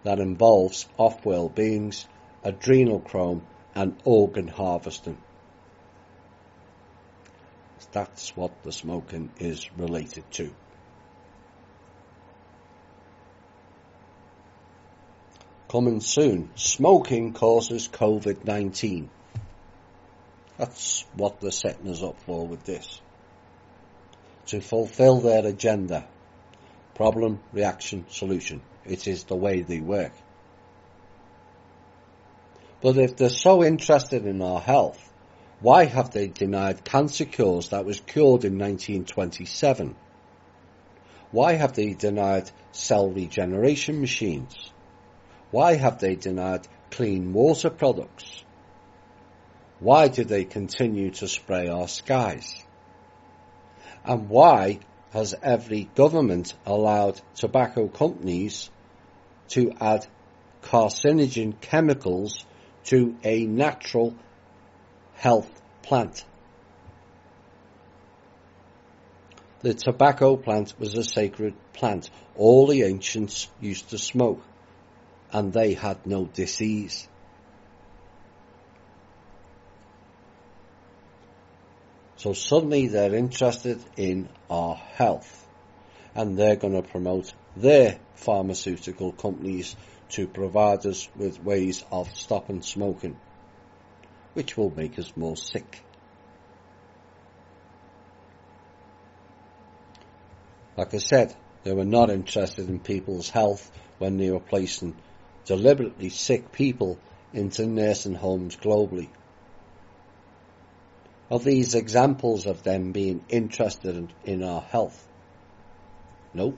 that involves off-world beings, adrenochrome and organ harvesting. That's what the smoking is related to. Coming soon, smoking causes COVID-19. That's what they're setting us up for with this. To fulfill their agenda. Problem, reaction, solution. It is the way they work. But if they're so interested in our health, why have they denied cancer cures that was cured in 1927? Why have they denied cell regeneration machines? Why have they denied clean water products? Why do they continue to spray our skies? And why has every government allowed tobacco companies to add carcinogen chemicals to a natural health plant? The tobacco plant was a sacred plant. All the ancients used to smoke, and they had no disease. So suddenly they're interested in our health, and they're going to promote their pharmaceutical companies to provide us with ways of stopping smoking, which will make us more sick. Like I said, they were not interested in people's health when they were placing deliberately sick people into nursing homes globally. Are these examples of them being interested in our health? Nope.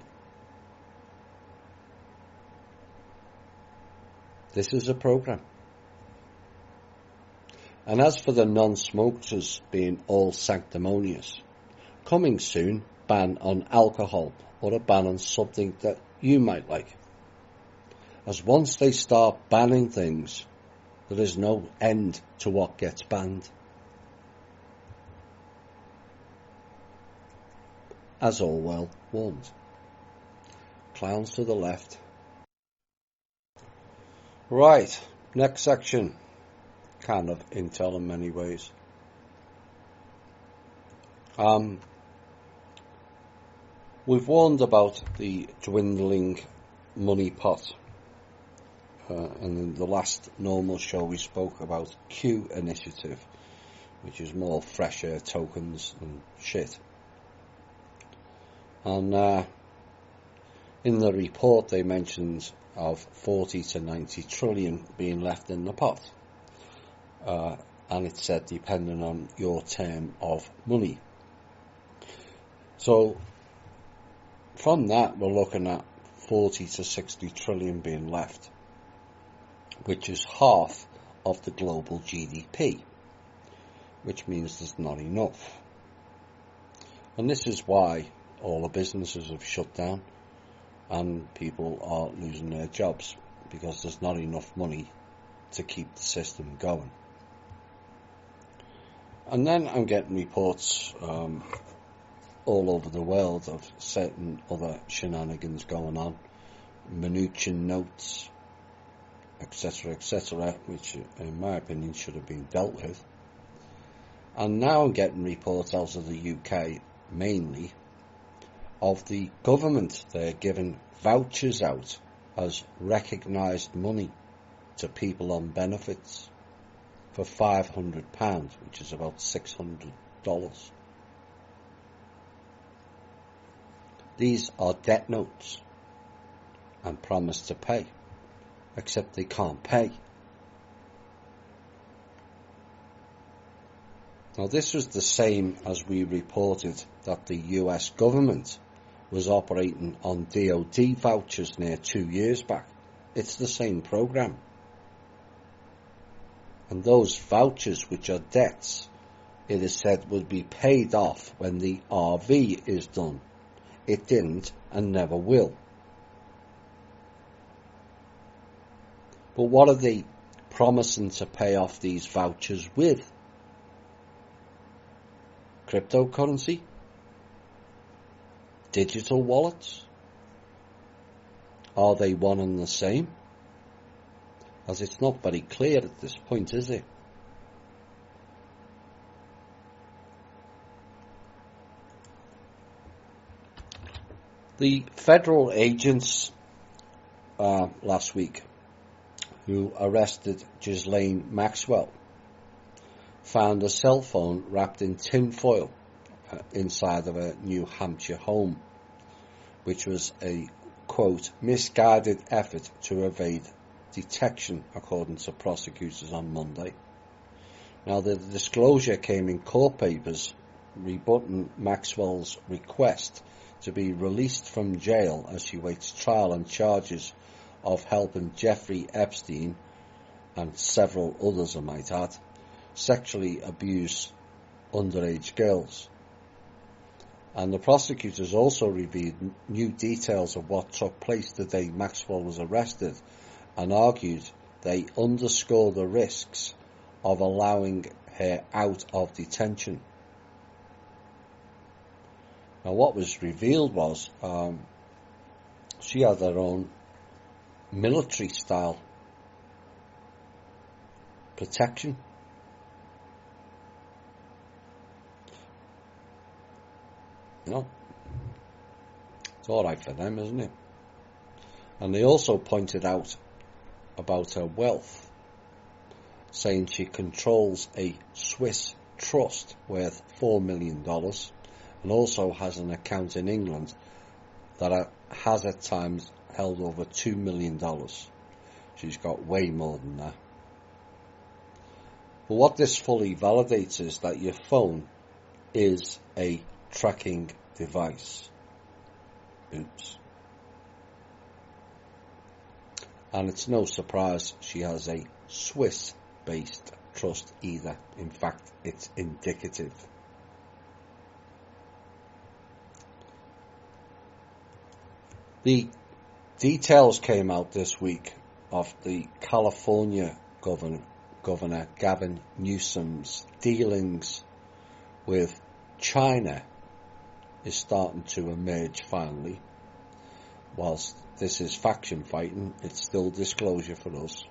This is a program. And as for the non-smokers being all sanctimonious, coming soon, ban on alcohol, or a ban on something that you might like. As once they start banning things, there is no end to what gets banned. As Orwell warned. Clowns to the left. Right, next section. Kind of intel in many ways. We've warned about the dwindling money pot. And in the last normal show we spoke about Q Initiative, which is more fresh air tokens and shit. And in the report they mentioned of 40 to 90 trillion being left in the pot. And it said depending on your term of money. So from that we're looking at 40 to 60 trillion being left, which is half of the global GDP, which means there's not enough. And this is why all the businesses have shut down and people are losing their jobs. because there's not enough money to keep the system going. And then I'm getting reports all over the world of certain other shenanigans going on, Mnuchin notes, etc., which in my opinion should have been dealt with. And now I'm getting reports out of the UK mainly of the government. They're giving vouchers out as recognised money to people on benefits for £500, which is about $600. These are debt notes and promise to pay, except they can't pay. Now, this was the same as we reported that the US government was operating on DoD vouchers near 2 years back. It's the same program. And those vouchers, which are debts, it is said would be paid off when the RV is done. It didn't and never will. But what are they promising to pay off these vouchers with? Cryptocurrency? Digital wallets? Are they one and the same? As it's not very clear at this point, is it? The federal agents last week who arrested Ghislaine Maxwell found a cell phone wrapped in tinfoil inside of a New Hampshire home, which was a, quote, misguided effort to evade detection, according to prosecutors on Monday. Now, the disclosure came in court papers rebutting Maxwell's request to be released from jail as she waits trial on charges of helping Jeffrey Epstein and several others, I might add, sexually abuse underage girls. And the prosecutors also revealed new details of what took place the day Maxwell was arrested and argued they underscore the risks of allowing her out of detention. Now, what was revealed was she had her own military-style protection. You know, it's all right for them, isn't it? And they also pointed out about her wealth, saying she controls a Swiss trust worth $4 million and also has an account in England that has at times held over $2 million. She's got way more than that. But what this fully validates is that your phone is a tracking device. Oops. And it's no surprise she has a Swiss-based trust either. In fact, it's indicative. The details came out this week of the California Governor Gavin Newsom's dealings with China is starting to emerge finally. Whilst this is faction fighting, it's still disclosure for us,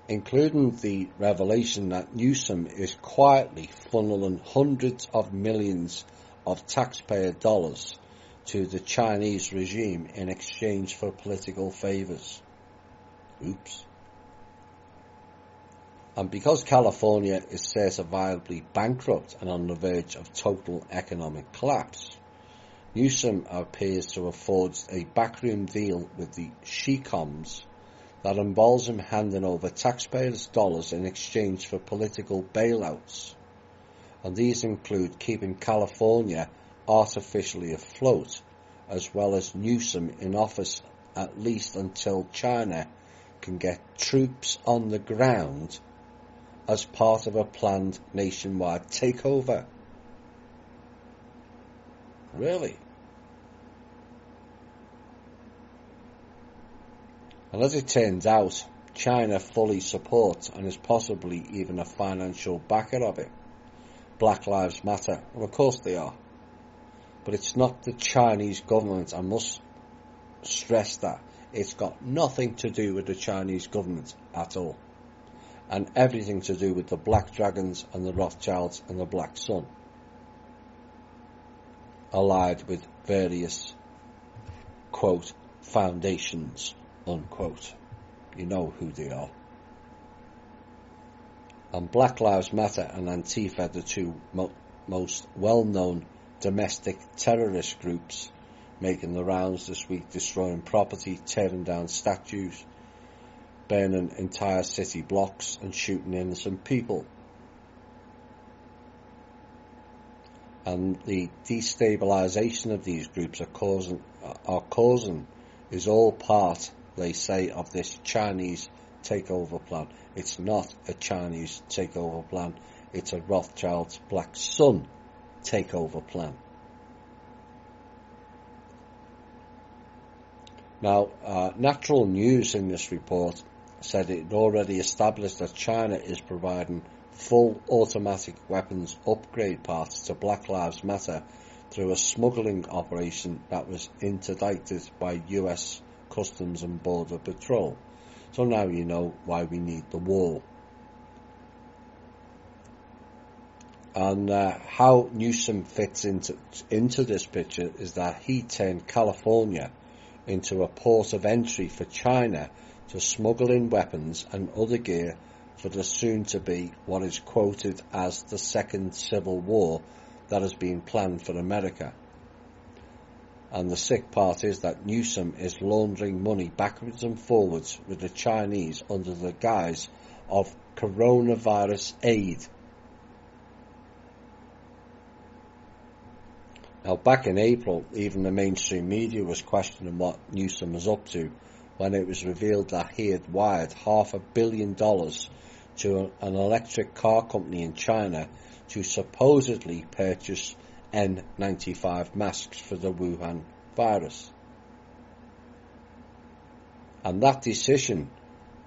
including the revelation that Newsom is quietly funneling hundreds of millions of taxpayer dollars to the Chinese regime in exchange for political favours. Oops. And because California is certifiably bankrupt and on the verge of total economic collapse, Newsom appears to have forged a backroom deal with the She-Coms that involves him handing over taxpayers' dollars in exchange for political bailouts. And these include keeping California artificially afloat, as well as Newsom in office at least until China can get troops on the ground as part of a planned nationwide takeover. Really? And as it turns out, China fully supports and is possibly even a financial backer of it. Black Lives Matter, and of course they are. But it's not the Chinese government, I must stress that. It's got nothing to do with the Chinese government at all. And everything to do with the Black Dragons and the Rothschilds and the Black Sun. Allied with various, quote, foundations, unquote. You know who they are. And Black Lives Matter and Antifa, the two most well-known domestic terrorist groups, making the rounds this week, destroying property, tearing down statues, burning entire city blocks and shooting innocent people. And the destabilisation of these groups are causing is all part, they say, of this Chinese takeover plan. It's not a Chinese takeover plan. It's a Rothschild's Black Sun takeover plan. Now, Natural News in this report said it had already established that China is providing full automatic weapons upgrade parts to Black Lives Matter through a smuggling operation that was interdicted by US Customs and Border Patrol. So now you know why we need the wall. And how Newsom fits into this picture is that he turned California into a port of entry for China to smuggle in weapons and other gear for the soon-to-be what is quoted as the Second Civil War that has been planned for America. And the sick part is that Newsom is laundering money backwards and forwards with the Chinese under the guise of coronavirus aid. Now, back in April, even the mainstream media was questioning what Newsom was up to when it was revealed that he had wired $500 million to an electric car company in China to supposedly purchase N95 masks for the Wuhan virus. And that decision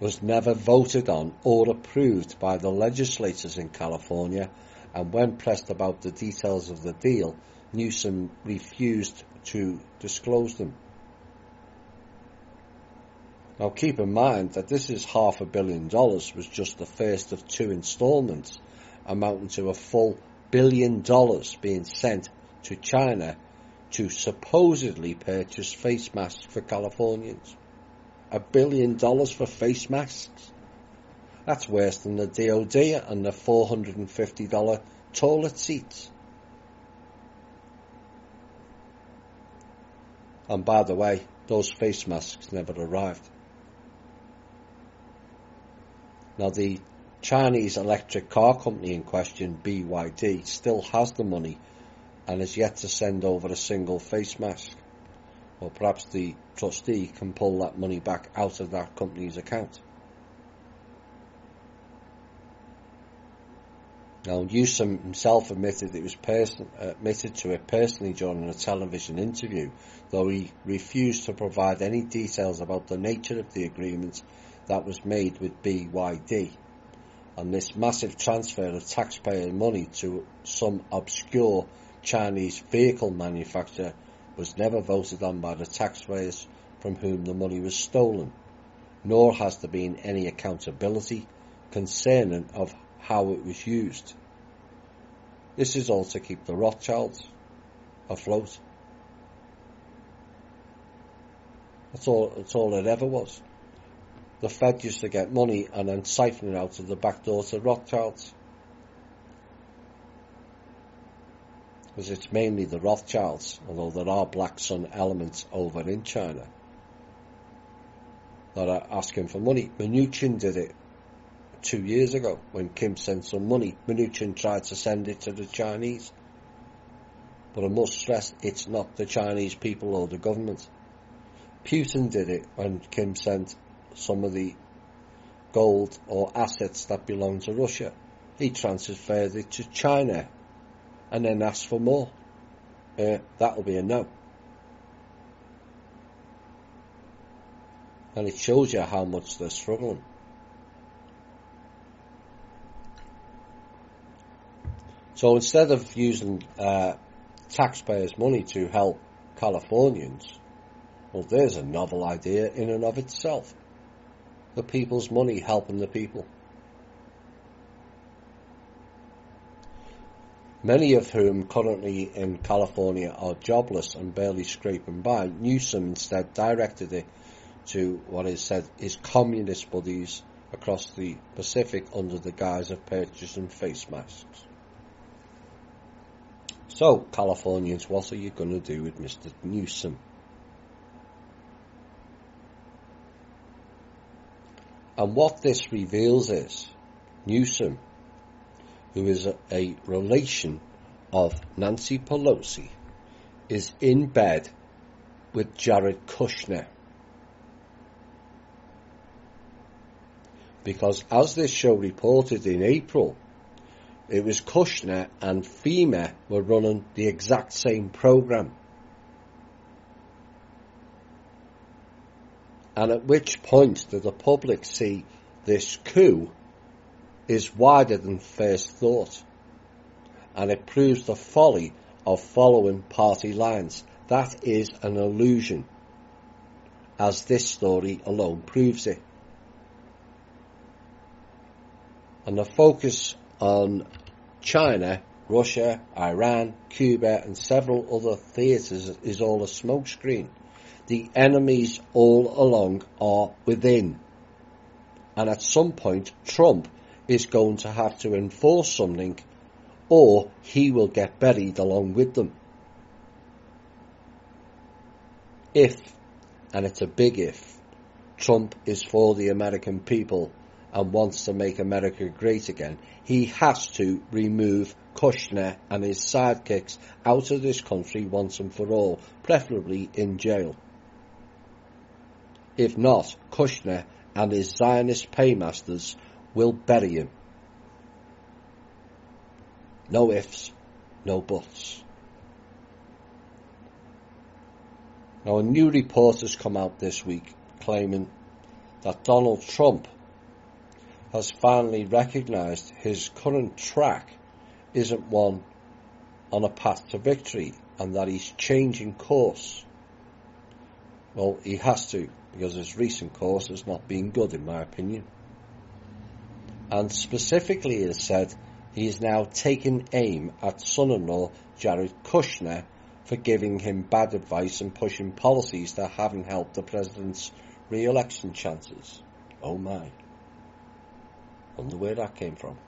was never voted on or approved by the legislators in California, and when pressed about the details of the deal, Newsom refused to disclose them. Now keep in mind that this is $500 million was just the first of two installments, amounting to a full $1 billion being sent to China to supposedly purchase face masks for Californians. $1 billion for face masks? That's worse than the DoD and the $450 toilet seats. And by the way, those face masks never arrived. Now the Chinese electric car company in question, BYD, still has the money and is yet to send over a single face mask. Or perhaps the trustee can pull that money back out of that company's account. Now, Newsom himself admitted to it personally during a television interview, though he refused to provide any details about the nature of the agreement that was made with BYD. And this massive transfer of taxpayer money to some obscure Chinese vehicle manufacturer was never voted on by the taxpayers from whom the money was stolen, nor has there been any accountability concerning of how it was used. This is all to keep the Rothschilds afloat. That's all it ever was. The Fed used to get money and then siphon it out of the back door to Rothschilds. Because it's mainly the Rothschilds, although there are Black Sun elements over in China that are asking for money. Mnuchin did it 2 years ago when Kim sent some money. Mnuchin tried to send it to the Chinese. But I must stress, it's not the Chinese people or the government. Putin did it when Kim sent some of the gold or assets that belong to Russia. He transferred it to China and then asked for more. That'll be a no. And it shows you how much they're struggling. So instead of using taxpayers' money to help Californians, well, there's a novel idea in and of itself. The people's money helping the people. Many of whom currently in California are jobless and barely scraping by. Newsom instead directed it to what is said is communist buddies across the Pacific under the guise of purchasing face masks. So, Californians, what are you going to do with Mr. Newsom? And what this reveals is Newsom, who is a relation of Nancy Pelosi, is in bed with Jared Kushner. Because as this show reported in April, it was Kushner and FEMA were running the exact same program. And at which point did the public see this coup is wider than first thought. And it proves the folly of following party lines. That is an illusion, as this story alone proves it. And the focus on China, Russia, Iran, Cuba and several other theatres is all a smokescreen. The enemies all along are within. And at some point, Trump is going to have to enforce something, or he will get buried along with them. If, and it's a big if, Trump is for the American people and wants to make America great again, he has to remove Kushner and his sidekicks out of this country once and for all, preferably in jail. If not, Kushner and his Zionist paymasters will bury him. No ifs, no buts. Now, a new report has come out this week claiming that Donald Trump has finally recognised his current track isn't one on a path to victory and that he's changing course. Well, he has to, because his recent course has not been good, in my opinion. And specifically, it said he is now taking aim at son-in-law Jared Kushner for giving him bad advice and pushing policies that haven't helped the president's re-election chances. Oh my. Wonder where that came from.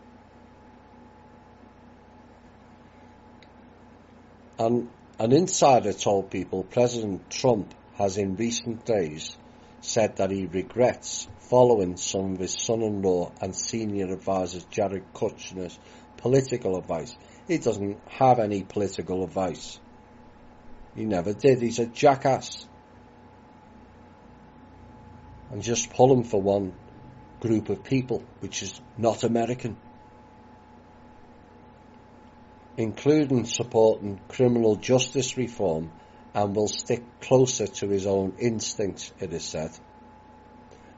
And an insider told people President Trump has in recent days said that he regrets following some of his son-in-law and senior advisor Jared Kushner's political advice. He doesn't have any political advice. He never did. He's a jackass. And just pulling for one group of people, which is not American. Including supporting criminal justice reform, and will stick closer to his own instincts, it is said.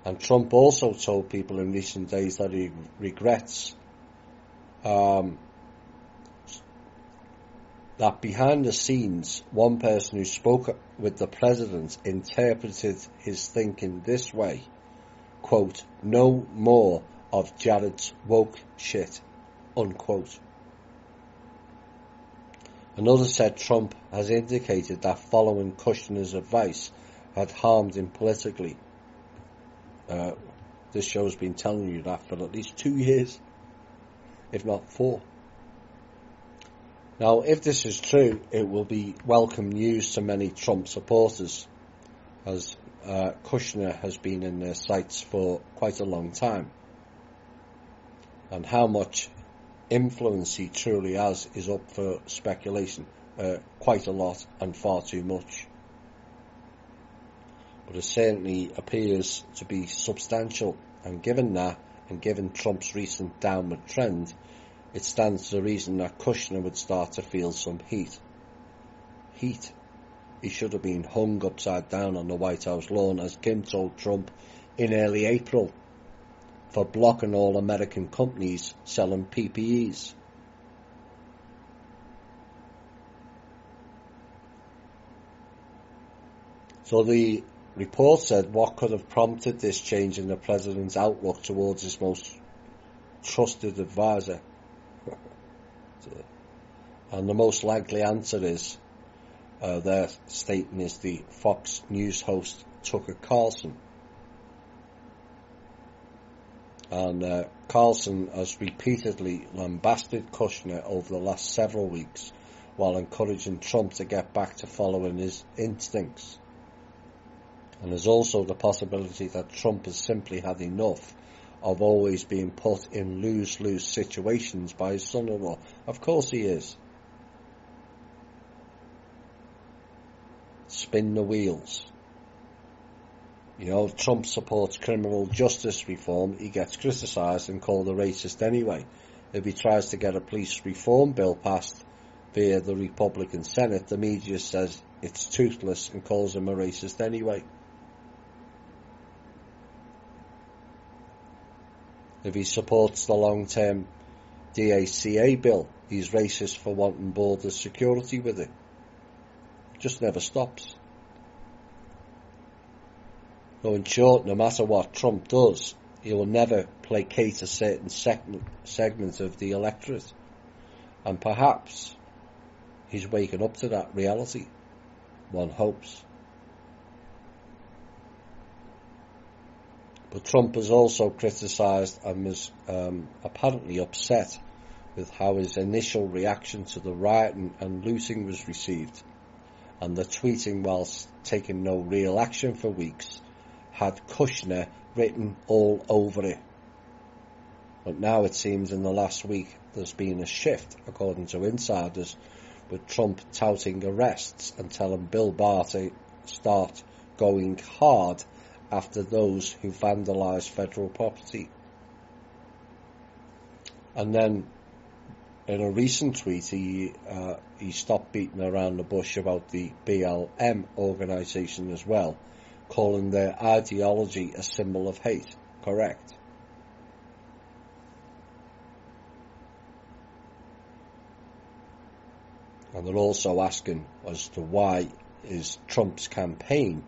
And Trump also told people in recent days that he regrets that behind the scenes, one person who spoke with the president interpreted his thinking this way, quote, "No more of Jared's woke shit," unquote. Another said Trump has indicated that following Kushner's advice had harmed him politically. This show's been telling you that for at least 2 years, if not 4. Now, if this is true, it will be welcome news to many Trump supporters, as Kushner has been in their sights for quite a long time. And how much influence he truly has is up for speculation. Quite a lot and far too much. But it certainly appears to be substantial, and given that, and given Trump's recent downward trend, it stands to reason that Kushner would start to feel some heat. Heat. he should have been hung upside down on the White House lawn, as Kim told Trump in early April, for blocking all American companies selling PPEs. So the report said what could have prompted this change in the president's outlook towards his most trusted advisor. And the most likely answer is, their statement is the Fox News host Tucker Carlson. And Carlson has repeatedly lambasted Kushner over the last several weeks while encouraging Trump to get back to following his instincts. And there's also the possibility that Trump has simply had enough of always being put in lose-lose situations by his son-in-law. Of course he is. Spin the wheels. You know, if Trump supports criminal justice reform, he gets criticised and called a racist anyway. If he tries to get a police reform bill passed via the Republican Senate, the media says it's toothless and calls him a racist anyway. If he supports the long-term DACA bill, he's racist for wanting border security with it. It just never stops. So in short, no matter what Trump does, he will never placate a certain segment of the electorate. And perhaps he's waking up to that reality. One hopes. But Trump has also criticised and was apparently upset with how his initial reaction to the rioting and looting was received. And the tweeting whilst taking no real action for weeks had Kushner written all over it. But now it seems in the last week there's been a shift, according to insiders, with Trump touting arrests and telling Bill Barr to start going hard after those who vandalise federal property. And then in a recent tweet he stopped beating around the bush about the BLM organisation as well, calling their ideology a symbol of hate. Correct. And they're also asking as to why is Trump's campaign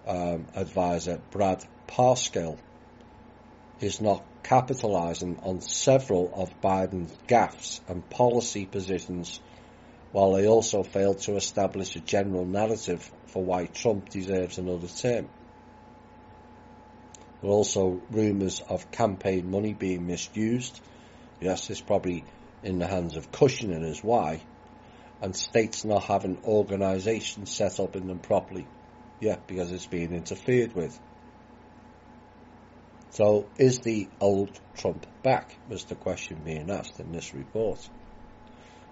advisor Brad Parscale is not capitalising on several of Biden's gaffes and policy positions, while they also failed to establish a general narrative for why Trump deserves another term. There are also rumours of campaign money being misused. Yes, it's probably in the hands of Kushner as why. And states not having organisations set up in them properly. Yeah, because it's being interfered with. So, is the old Trump back, was the question being asked in this report.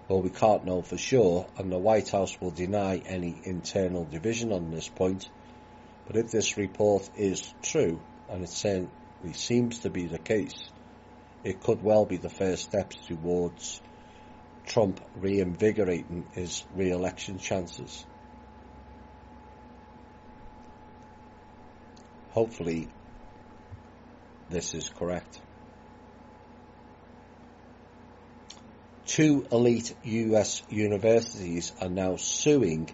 Well, we can't know for sure, and the White House will deny any internal division on this point. But if this report is true, and it certainly seems to be the case, it could well be the first steps towards Trump reinvigorating his re-election chances. Hopefully, this is correct. 2 elite US universities are now suing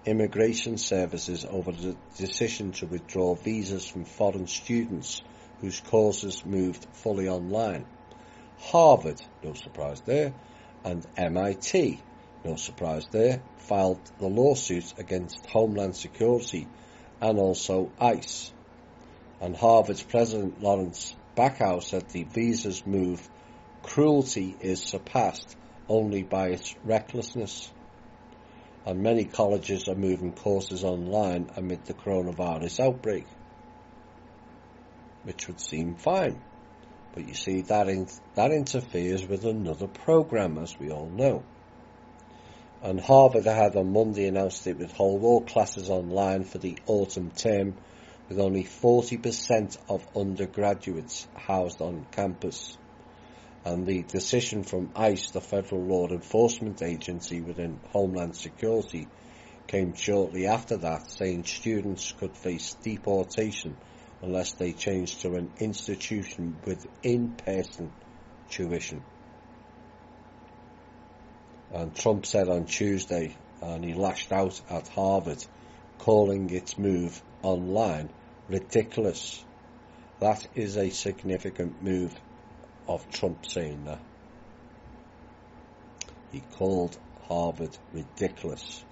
immigration services over the decision to withdraw visas from foreign students whose courses moved fully online. Harvard, no surprise there, and MIT, no surprise there, filed the lawsuit against Homeland Security and also ICE. And Harvard's President Lawrence Bacow said the visas move cruelty is surpassed only by its recklessness. And many colleges are moving courses online amid the coronavirus outbreak, which would seem fine. But you see, that interferes with another program, as we all know. And Harvard had on Monday announced it would hold all classes online for the autumn term, with only 40% of undergraduates housed on campus. And the decision from ICE, the federal law enforcement agency within Homeland Security, came shortly after that, saying students could face deportation unless they changed to an institution with in-person tuition. And Trump said on Tuesday, and he lashed out at Harvard, calling its move online ridiculous. That is a significant move of Trump saying that. He called Harvard ridiculous,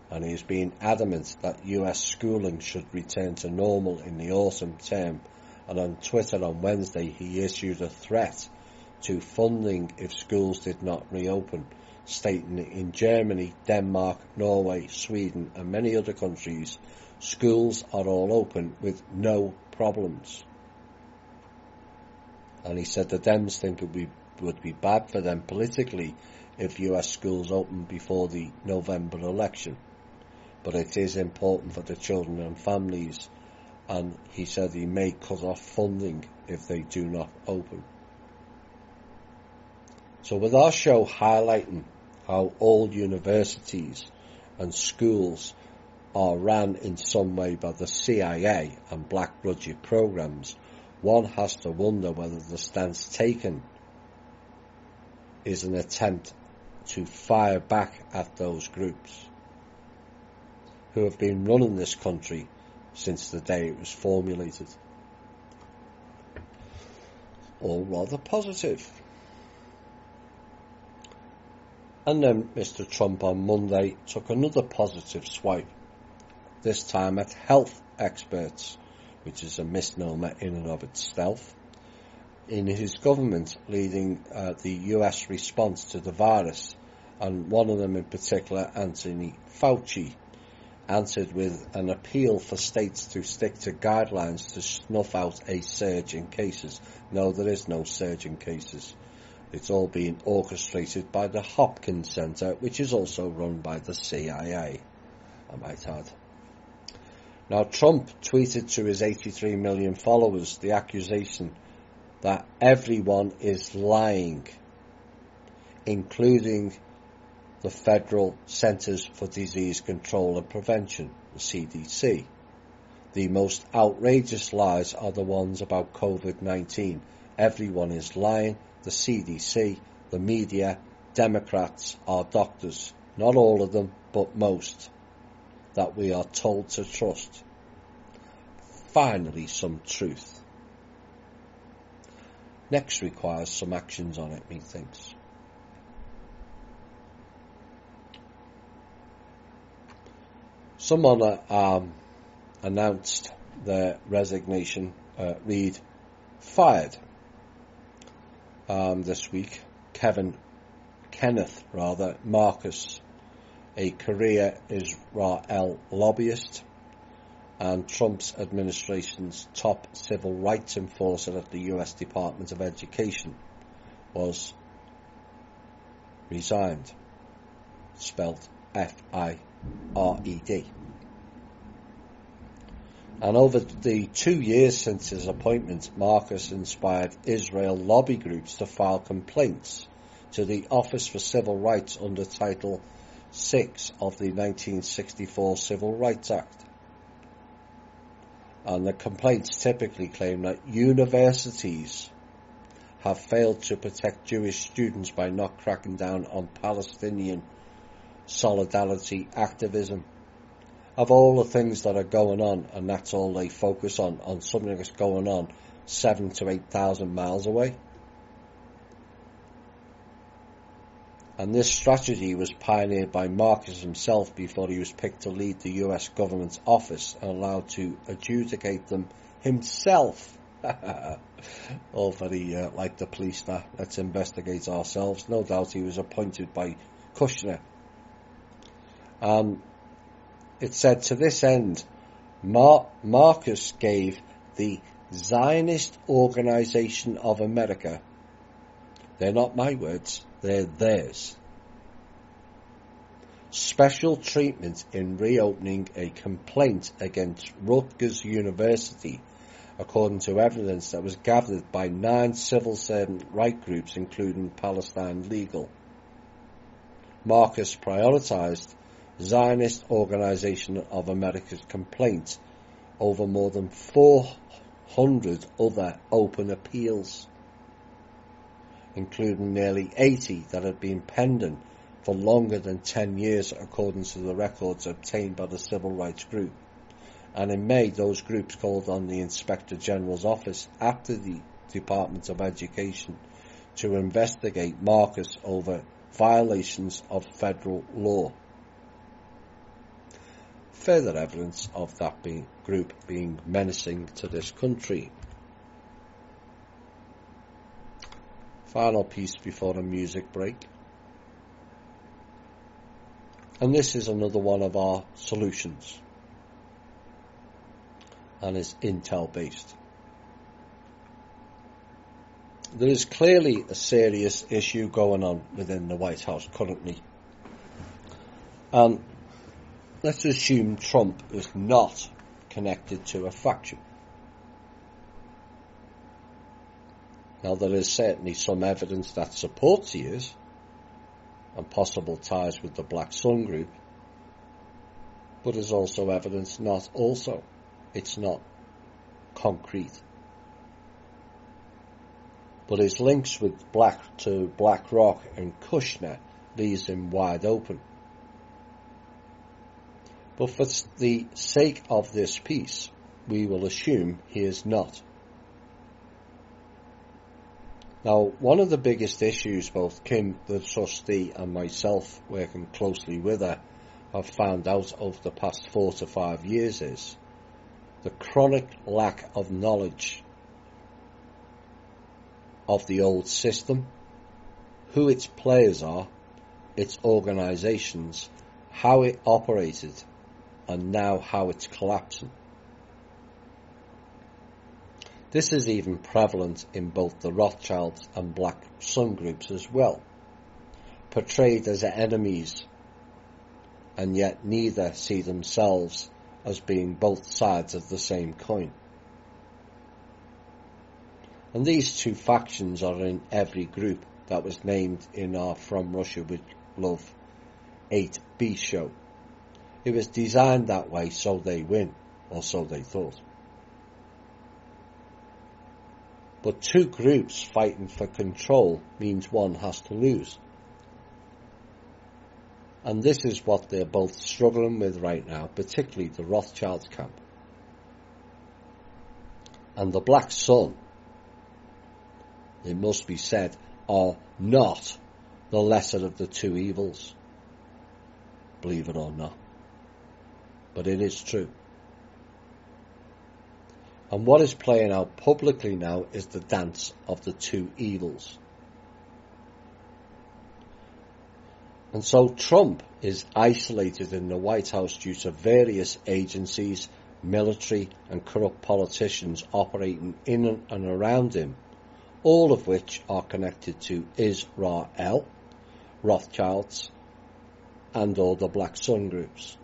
and he has been adamant that US schooling should return to normal in the autumn term, and on Twitter on Wednesday he issued a threat to funding if schools did not reopen, stating that in Germany, Denmark, Norway, Sweden and many other countries, schools are all open with no problems. And he said the Dems think it would be bad for them politically if US schools open before the November election. But it is important for the children and families, and he said he may cut off funding if they do not open. So with our show highlighting how all universities and schools are ran in some way by the CIA and black budget programs, one has to wonder whether the stance taken is an attempt to fire back at those groups who have been running this country since the day it was formulated. All rather positive. And then Mr. Trump on Monday took another positive swipe, this time at health experts, which is a misnomer in and of itself, in his government leading the US response to the virus, and one of them in particular, Anthony Fauci, answered with an appeal for states to stick to guidelines to snuff out a surge in cases. No, there is no surge in cases. It's all being orchestrated by the Hopkins Center, which is also run by the CIA, I might add. Now, Trump tweeted to his 83 million followers the accusation that everyone is lying, including the Federal Centers for Disease Control and Prevention, the CDC. The most outrageous lies are the ones about COVID-19. Everyone is lying. The CDC, the media, Democrats, our doctors, not all of them, but most, that we are told to trust. Finally, some truth. Next requires some actions on it, methinks. Someone announced their resignation, Reid fired this week. Kenneth Marcus, a career Israel lobbyist and Trump's administration's top civil rights enforcer at the US Department of Education, was resigned, spelled F-I-R-E-D. And over the 2 years since his appointment, Marcus inspired Israel lobby groups to file complaints to the Office for Civil Rights under Title 6 of the 1964 Civil Rights Act. And the complaints typically claim that universities have failed to protect Jewish students by not cracking down on Palestinian solidarity activism. Of all the things that are going on, and that's all they focus on something that's going on 7,000 to 8,000 miles away. And this strategy was pioneered by Marcus himself before he was picked to lead the US government's office and allowed to adjudicate them himself. All very like the police now. Let's investigate ourselves. No doubt he was appointed by Kushner. It said, to this end, Marcus gave the Zionist Organization of America, they're not my words, they're theirs, special treatment in reopening a complaint against Rutgers University, according to evidence that was gathered by 9 civil servant right groups, including Palestine Legal. Marcus prioritized Zionist Organization of America's complaint over more than 400 other open appeals, including nearly 80 that had been pending for longer than 10 years according to the records obtained by the civil rights group. And in May, those groups called on the Inspector General's office at the Department of Education to investigate Marcus over violations of federal law. Further evidence of that group being menacing to this country. Final piece before the music break. And this is another one of our solutions, and is Intel based. There is clearly a serious issue going on within the White House currently. And let's assume Trump is not connected to a faction. Now, there is certainly some evidence that supports he is, and possible ties with the Black Sun group, but there's also evidence not also. It's not concrete. But his links with BlackRock and Kushner leaves him wide open. But for the sake of this piece, we will assume he is not. Now, one of the biggest issues both Kim, the trustee, and myself, working closely with her, have found out over the past 4 to 5 years is the chronic lack of knowledge of the old system, who its players are, its organisations, how it operated, and now how it's collapsing. This is even prevalent in both the Rothschilds and Black Sun groups as well, portrayed as enemies, and yet neither see themselves as being both sides of the same coin. And these two factions are in every group that was named in our From Russia with Love 8B show. It was designed that way so they win, or so they thought. But two groups fighting for control means one has to lose. And this is what they're both struggling with right now, particularly the Rothschilds camp. And the Black Sun, it must be said, are not the lesser of the two evils. Believe it or not. But it is true. And what is playing out publicly now is the dance of the two evils. And so Trump is isolated in the White House due to various agencies, military and corrupt politicians operating in and around him, all of which are connected to Israel, Rothschilds, and all the Black Sun groups.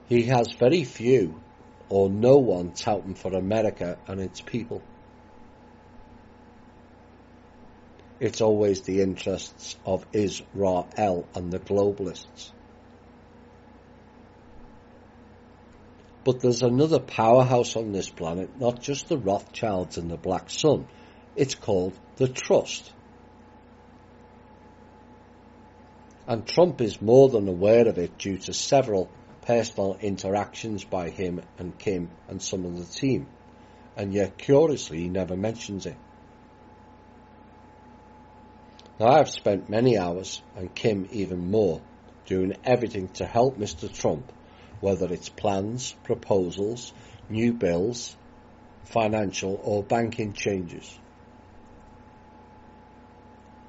He has very few or no one touting for America and its people. It's always the interests of Israel and the globalists. But there's another powerhouse on this planet, not just the Rothschilds and the Black Sun. It's called the Trust. And Trump is more than aware of it due to several personal interactions by him and Kim and some of the team, and yet curiously he never mentions it. Now, I've spent many hours, and Kim even more, doing everything to help Mr. Trump, whether it's plans, proposals, new bills, financial or banking changes.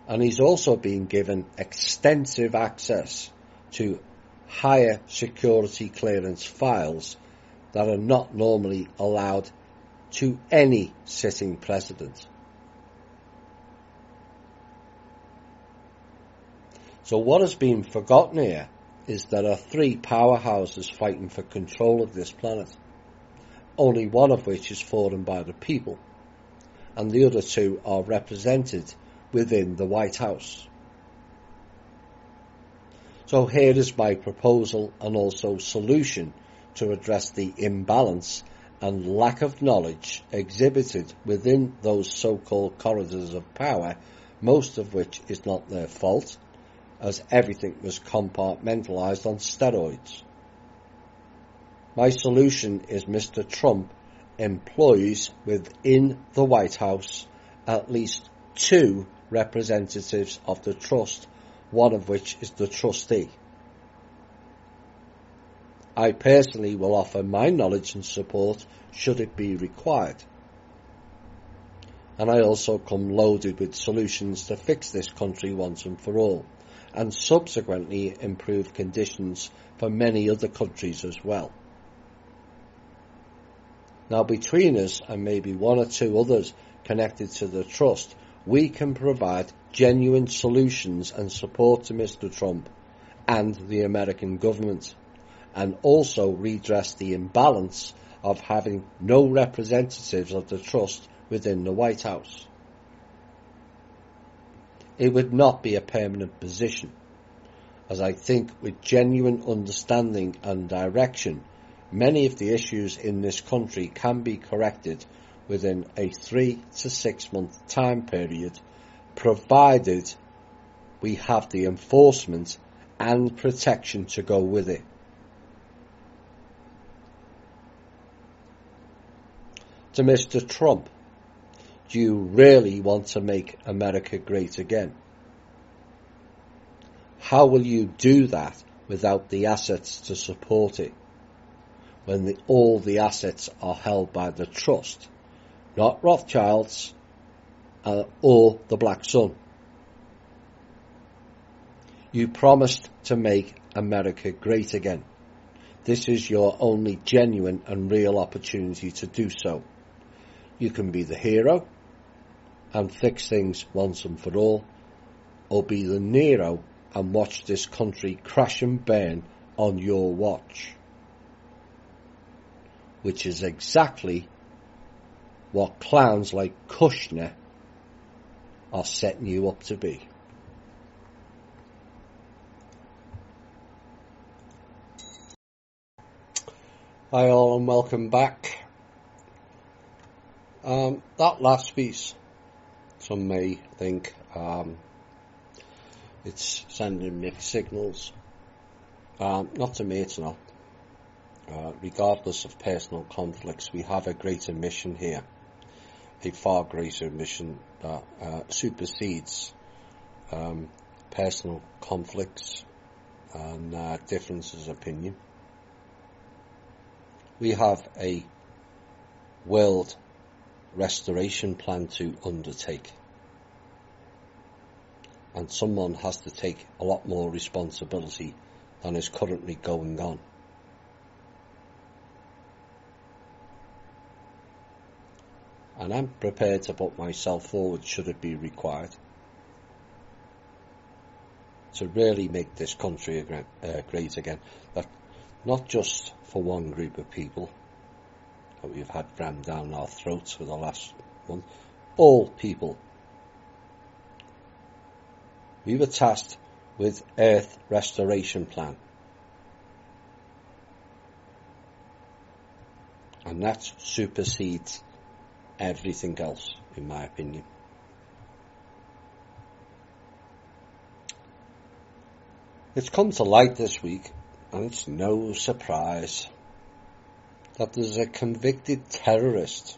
And he's also been given extensive access to higher security clearance files that are not normally allowed to any sitting president. So what has been forgotten here is there are three powerhouses fighting for control of this planet, only one of which is fallen by the people, and the other two are represented within the White House. So here is my proposal and also solution to address the imbalance and lack of knowledge exhibited within those so-called corridors of power, most of which is not their fault, as everything was compartmentalised on steroids. My solution is Mr. Trump employs within the White House at least 2 representatives of the trust, one of which is the trustee. I personally will offer my knowledge and support should it be required. And I also come loaded with solutions to fix this country once and for all, and subsequently improve conditions for many other countries as well. Now, between us and maybe 1 or 2 others connected to the trust, we can provide genuine solutions and support to Mr. Trump and the American government, and also redress the imbalance of having no representatives of the trust within the White House. It would not be a permanent position, as I think with genuine understanding and direction, many of the issues in this country can be corrected within a 3 to 6 month time period, provided we have the enforcement and protection to go with it. To Mr. Trump, do you really want to make America great again? How will you do that without the assets to support it, when all the assets are held by the trust, not Rothschilds or the Black Sun? You promised to make America great again. This is your only genuine and real opportunity to do so. You can be the hero and fix things once and for all, or be the Nero and watch this country crash and burn on your watch, which is exactly what clowns like Kushner are setting you up to be. Hi all, and welcome back. That last piece, some may think it's sending mixed signals. Not to me, it's not. Regardless of personal conflicts, we have a greater mission here, a far greater mission that supersedes personal conflicts and differences of opinion. We have a world restoration plan to undertake, and someone has to take a lot more responsibility than is currently going on. And I'm prepared to put myself forward should it be required to really make this country great again. But not just for one group of people that we've had rammed down our throats for the last month. All people. We were tasked with Earth Restoration Plan. And that supersedes everything else, in my opinion. It's come to light this week, and it's no surprise, that there's a convicted terrorist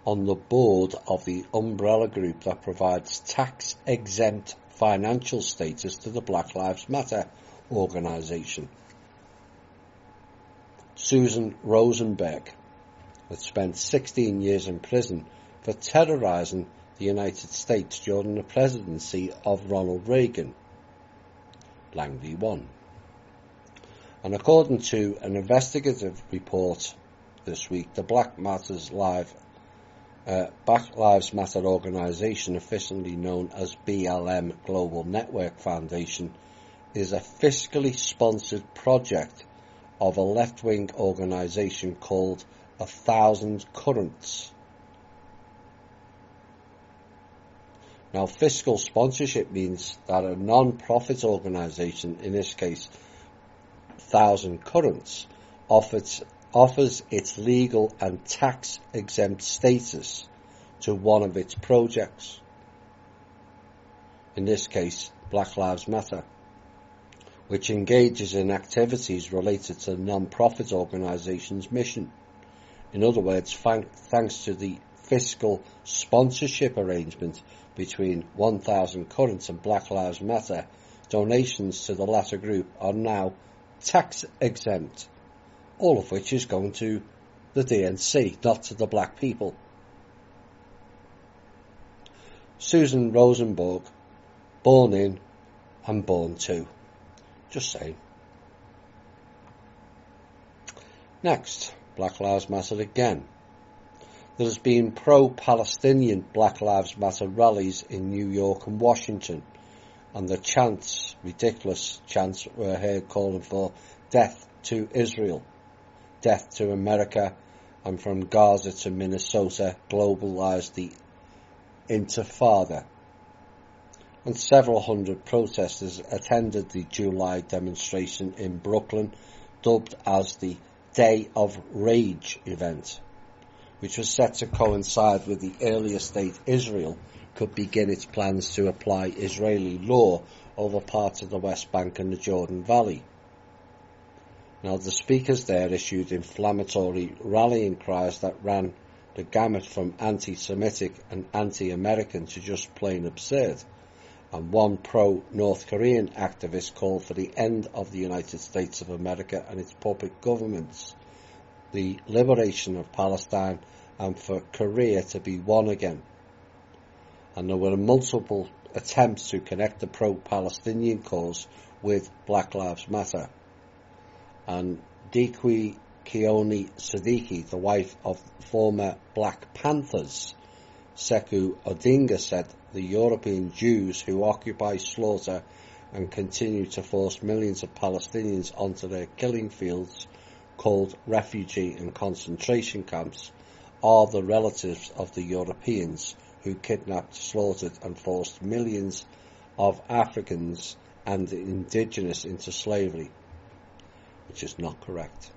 on the board of the umbrella group that provides tax-exempt financial status to the Black Lives Matter organisation. Susan Rosenberg, that spent 16 years in prison for terrorising the United States during the presidency of Ronald Reagan, Langley 1. And according to an investigative report this week, the Black Lives Matter organisation, officially known as BLM Global Network Foundation, is a fiscally sponsored project of a left-wing organisation called 1,000 Currents. Now, fiscal sponsorship means that a non-profit organisation, in this case 1,000 Currents, offers its legal and tax-exempt status to one of its projects, in this case Black Lives Matter, which engages in activities related to the non-profit organisation's mission. In other words, thanks to the fiscal sponsorship arrangement between 1,000 Currents and Black Lives Matter, donations to the latter group are now tax exempt, all of which is going to the DNC, not to the black people. Susan Rosenberg, born in and born to. Just saying. Next, Black Lives Matter again. There has been pro-Palestinian Black Lives Matter rallies in New York and Washington, and the chants, ridiculous chants, were heard calling for death to Israel, death to America, and from Gaza to Minnesota, globalize the Intifada. And several hundred protesters attended the July demonstration in Brooklyn, dubbed as the Day of Rage event, which was set to coincide with the earliest date Israel could begin its plans to apply Israeli law over parts of the West Bank and the Jordan Valley. Now, the speakers there issued inflammatory rallying cries that ran the gamut from anti-Semitic and anti-American to just plain absurd. And one pro-North Korean activist called for the end of the United States of America and its puppet governments, the liberation of Palestine, and for Korea to be one again. And there were multiple attempts to connect the pro-Palestinian cause with Black Lives Matter. And Dikwi Keone Siddiqui, the wife of former Black Panthers Sekou Odinga, said the European Jews who occupy, slaughter and continue to force millions of Palestinians onto their killing fields called refugee and concentration camps are the relatives of the Europeans who kidnapped, slaughtered and forced millions of Africans and the indigenous into slavery, which is not correct.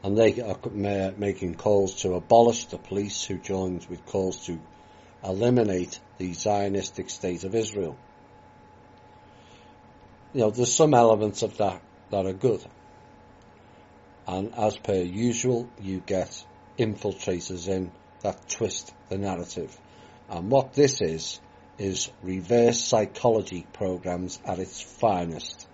And they are making calls to abolish the police, who joins with calls to eliminate the Zionistic state of Israel. You know, there's some elements of that are good. And as per usual, you get infiltrators in that twist the narrative. And what this is reverse psychology programs at its finest.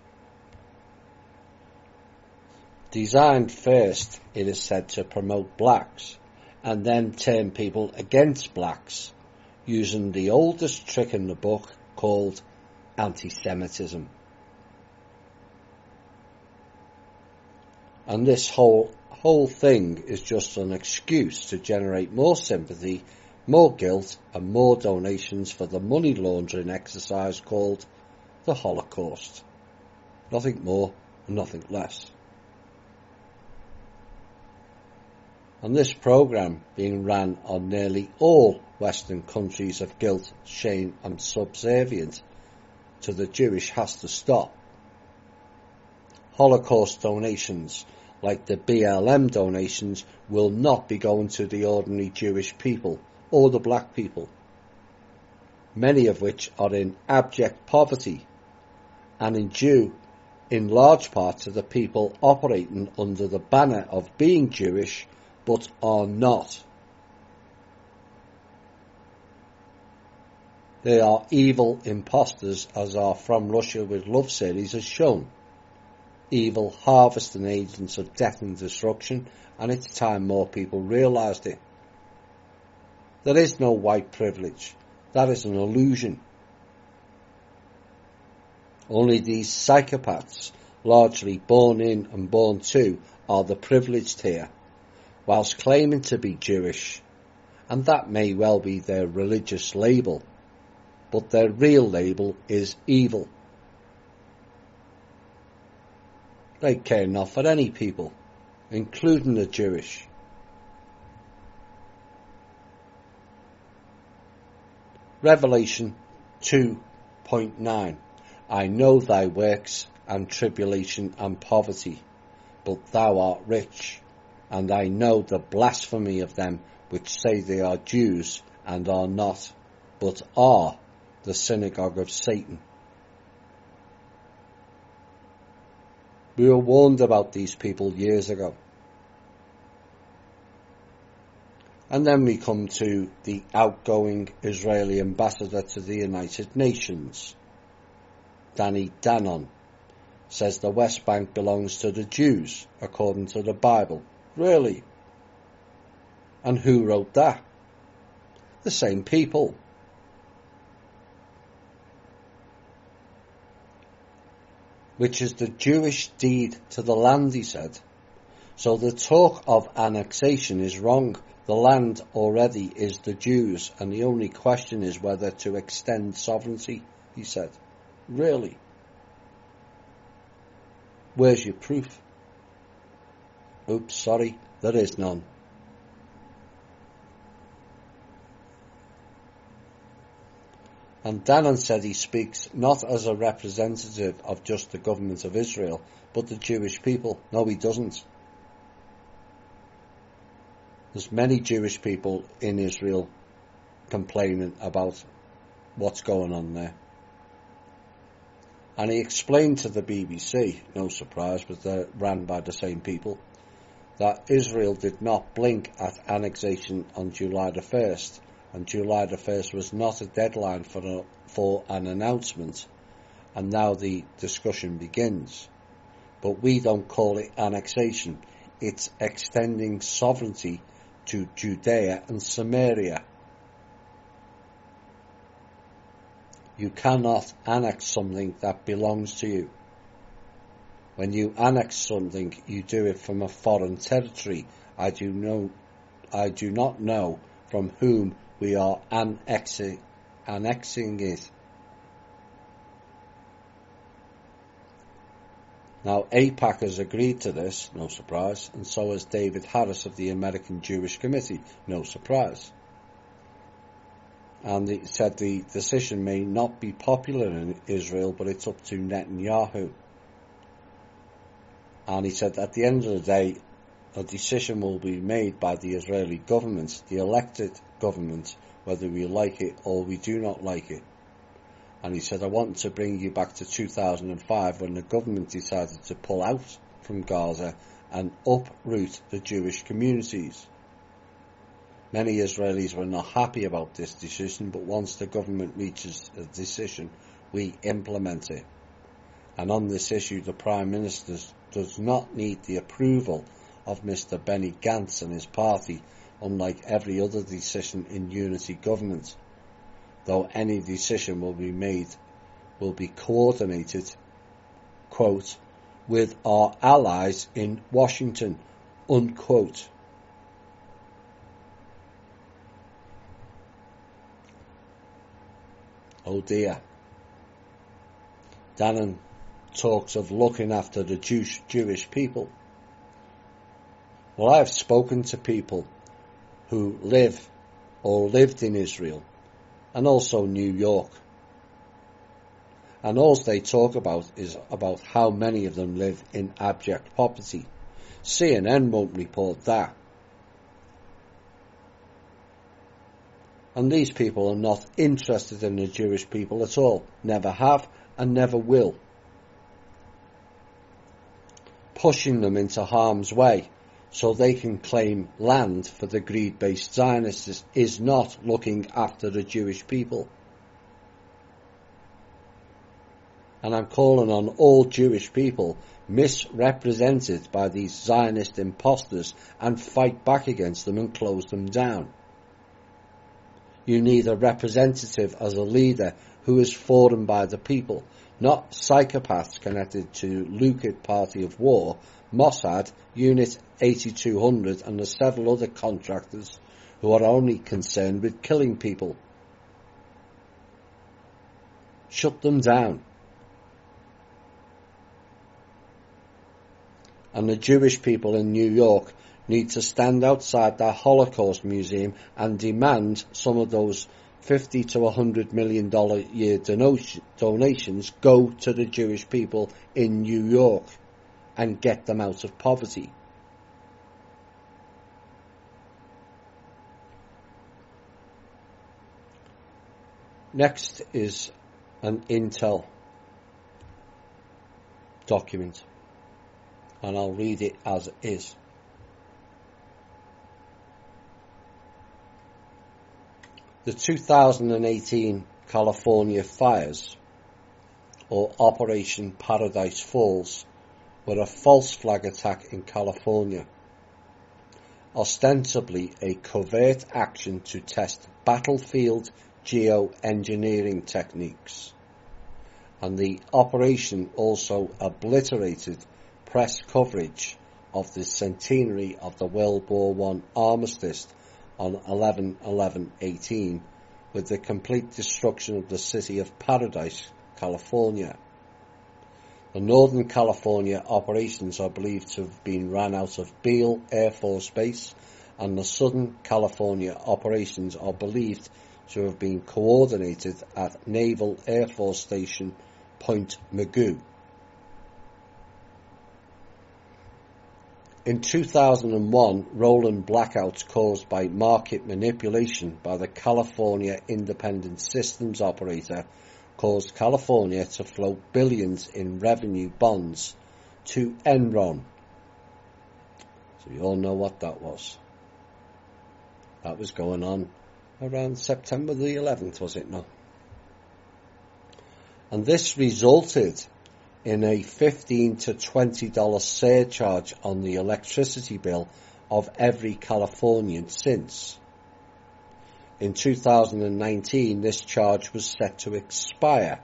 Designed first, it is said, to promote blacks and then turn people against blacks using the oldest trick in the book called anti-Semitism. And this whole thing is just an excuse to generate more sympathy, more guilt and more donations for the money laundering exercise called the Holocaust. Nothing more and nothing less. And this programme being ran on nearly all Western countries of guilt, shame and subservient to the Jewish has to stop. Holocaust donations, like the BLM donations, will not be going to the ordinary Jewish people or the black people, many of which are in abject poverty and in due in large part to the people operating under the banner of being Jewish but are not. They are evil impostors, as our From Russia with Love series has shown. Evil harvesting agents of death and destruction, and it's time more people realised it. There is no white privilege. That is an illusion. Only these psychopaths, largely born in and born to, are the privileged here, whilst claiming to be Jewish, and that may well be their religious label, but their real label is evil. They care not for any people, including the Jewish. Revelation 2:9. I know thy works and tribulation and poverty, but thou art rich, and I know the blasphemy of them which say they are Jews and are not, but are the synagogue of Satan. We were warned about these people years ago. And then we come to the outgoing Israeli ambassador to the United Nations. Danny Danon says the West Bank belongs to the Jews, according to the Bible. Really? And who wrote that? The same people. Which is the Jewish deed to the land, he said. So the talk of annexation is wrong. The land already is the Jews, and the only question is whether to extend sovereignty, he said. Really? Where's your proof? Oops, sorry, there is none. And Danon said he speaks not as a representative of just the government of Israel, but the Jewish people. No, he doesn't. There's many Jewish people in Israel complaining about what's going on there. And he explained to the BBC, no surprise, but they're ran by the same people, that Israel did not blink at annexation on July the 1st, and July the 1st was not a deadline for an announcement, and now the discussion begins. But we don't call it annexation, it's extending sovereignty to Judea and Samaria. You cannot annex something that belongs to you. When you annex something, you do it from a foreign territory. I do not know from whom we are annexing it. Now, AIPAC has agreed to this, no surprise, and so has David Harris of the American Jewish Committee, no surprise. And he said the decision may not be popular in Israel, but it's up to Netanyahu. And he said at the end of the day, a decision will be made by the Israeli government, the elected government, whether we like it or we do not like it. And he said, I want to bring you back to 2005 when the government decided to pull out from Gaza and uproot the Jewish communities. Many Israelis were not happy about this decision, but once the government reaches a decision, we implement it. And on this issue, the Prime Minister does not need the approval of Mr. Benny Gantz and his party, unlike every other decision in unity government. Though any decision will be coordinated, quote, with our allies in Washington, unquote. Oh dear. Danon talks of looking after the Jewish people. Well, I have spoken to people who live or lived in Israel and also New York. And all they talk about is about how many of them live in abject poverty. CNN won't report that. And these people are not interested in the Jewish people at all. Never have and never will. Pushing them into harm's way so they can claim land for the greed-based Zionists is not looking after the Jewish people. And I'm calling on all Jewish people misrepresented by these Zionist imposters and fight back against them and close them down. You need a representative as a leader who is for and by the people, not psychopaths connected to Likud Party of War, Mossad, Unit 8200 and the several other contractors who are only concerned with killing people. Shut them down. And the Jewish people in New York need to stand outside that Holocaust museum and demand some of those $50 to $100 million year donations go to the Jewish people in New York and get them out of poverty. Next is an Intel document, and I'll read it as it is. The 2018 California fires, or Operation Paradise Falls, were a false flag attack in California, ostensibly a covert action to test battlefield geoengineering techniques, and the operation also obliterated press coverage of the centenary of the World War I armistice on 11/11/18 with the complete destruction of the city of Paradise, California. The Northern California operations are believed to have been ran out of Beale Air Force Base, and the Southern California operations are believed to have been coordinated at Naval Air Force Station Point Mugu. In 2001, rolling blackouts caused by market manipulation by the California Independent Systems Operator caused California to float billions in revenue bonds to Enron. So you all know what that was. That was going on around September the 11th, was it not? And this resulted in a $15 to $20 surcharge on the electricity bill of every Californian since. In 2019, this charge was set to expire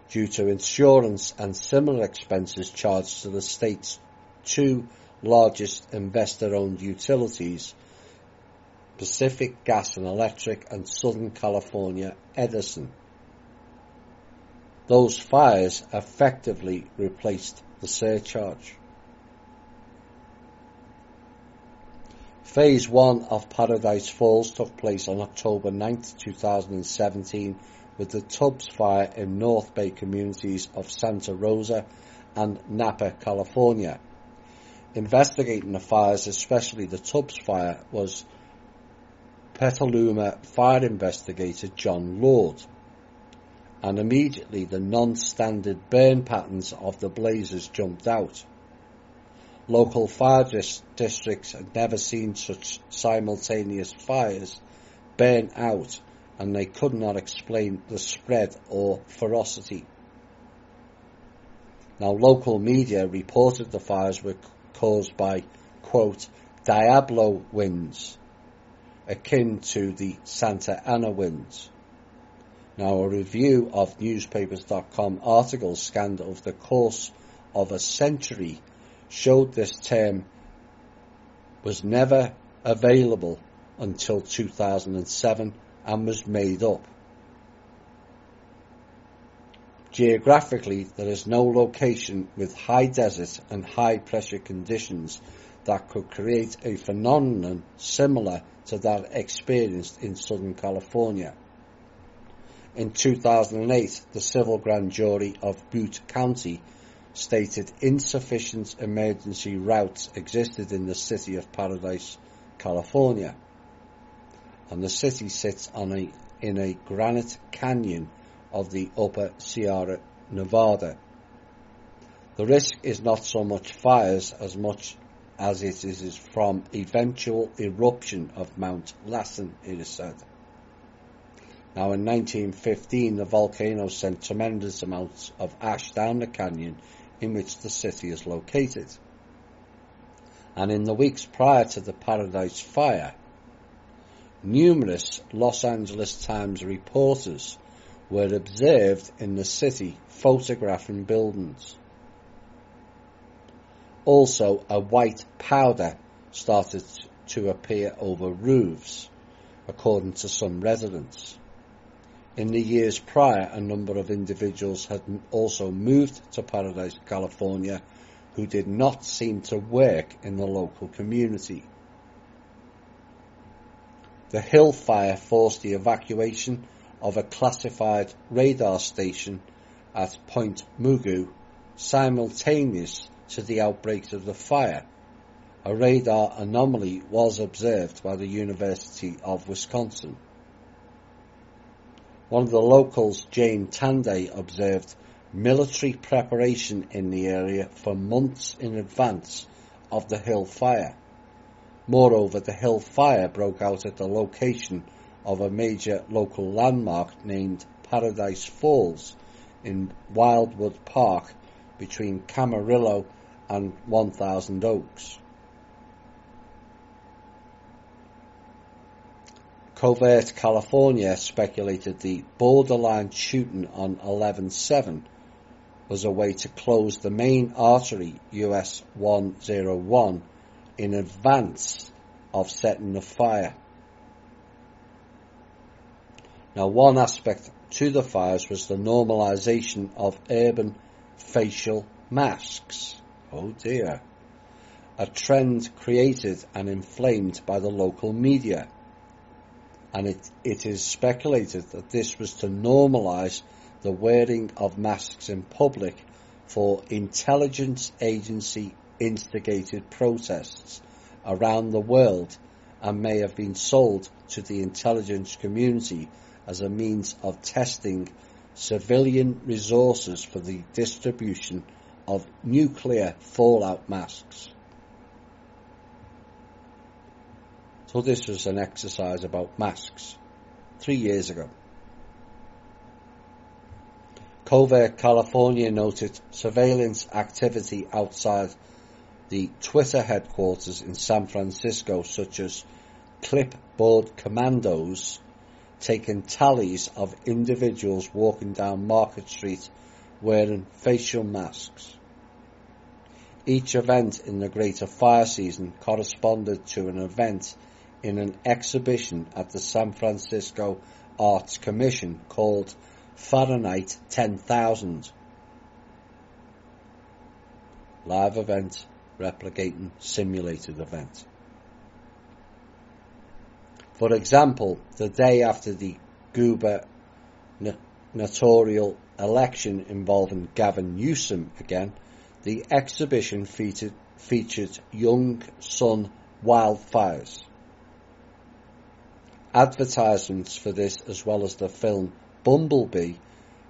due to insurance and similar expenses charged to the state's two largest investor-owned utilities, Pacific Gas and Electric and Southern California Edison. Those fires effectively replaced the surcharge. Phase 1 of Paradise Falls took place on October 9, 2017, with the Tubbs Fire in North Bay communities of Santa Rosa and Napa, California. Investigating the fires, especially the Tubbs Fire, was Petaluma fire investigator John Lord, and immediately the non-standard burn patterns of the blazes jumped out. Local fire districts had never seen such simultaneous fires burn out, and they could not explain the spread or ferocity. Now, local media reported the fires were caused by, quote, Diablo winds, akin to the Santa Ana winds. Now, a review of newspapers.com articles scanned over the course of a century showed this term was never available until 2007 and was made up. Geographically, there is no location with high desert and high pressure conditions that could create a phenomenon similar to that experienced in Southern California. In 2008, the civil grand jury of Butte County stated insufficient emergency routes existed in the city of Paradise, California, and the city sits in a granite canyon of the Upper Sierra Nevada. The risk is not so much fires as much as it is from eventual eruption of Mount Lassen, it is said. Now, in 1915, the volcano sent tremendous amounts of ash down the canyon in which the city is located. And in the weeks prior to the Paradise Fire, numerous Los Angeles Times reporters were observed in the city photographing buildings. Also, a white powder started to appear over roofs, according to some residents. In the years prior, a number of individuals had also moved to Paradise, California, who did not seem to work in the local community. The Hill fire forced the evacuation of a classified radar station at Point Mugu simultaneous to the outbreak of the fire. A radar anomaly was observed by the University of Wisconsin. One of the locals, Jane Tanday, observed military preparation in the area for months in advance of the Hill fire. Moreover, the Hill fire broke out at the location of a major local landmark named Paradise Falls in Wildwood Park between Camarillo and 1000 Oaks. Covert, California speculated the borderline shooting on 11/7 was a way to close the main artery US 101 in advance of setting the fire. Now, one aspect to the fires was the normalization of urban facial masks. Oh dear. A trend created and inflamed by the local media. And it is speculated that this was to normalise the wearing of masks in public for intelligence agency instigated protests around the world, and may have been sold to the intelligence community as a means of testing civilian resources for the distribution of nuclear fallout masks. So this was an exercise about masks 3 years ago. Covert, California noted surveillance activity outside the Twitter headquarters in San Francisco, such as clipboard commandos taking tallies of individuals walking down Market Street wearing facial masks. Each event in the greater fire season corresponded to an event in an exhibition at the San Francisco Arts Commission called Fahrenheit 10,000. Live event replicating simulated event. For example, the day after the gubernatorial election involving Gavin Newsom again, the exhibition featured young sun wildfires. Advertisements for this, as well as the film Bumblebee,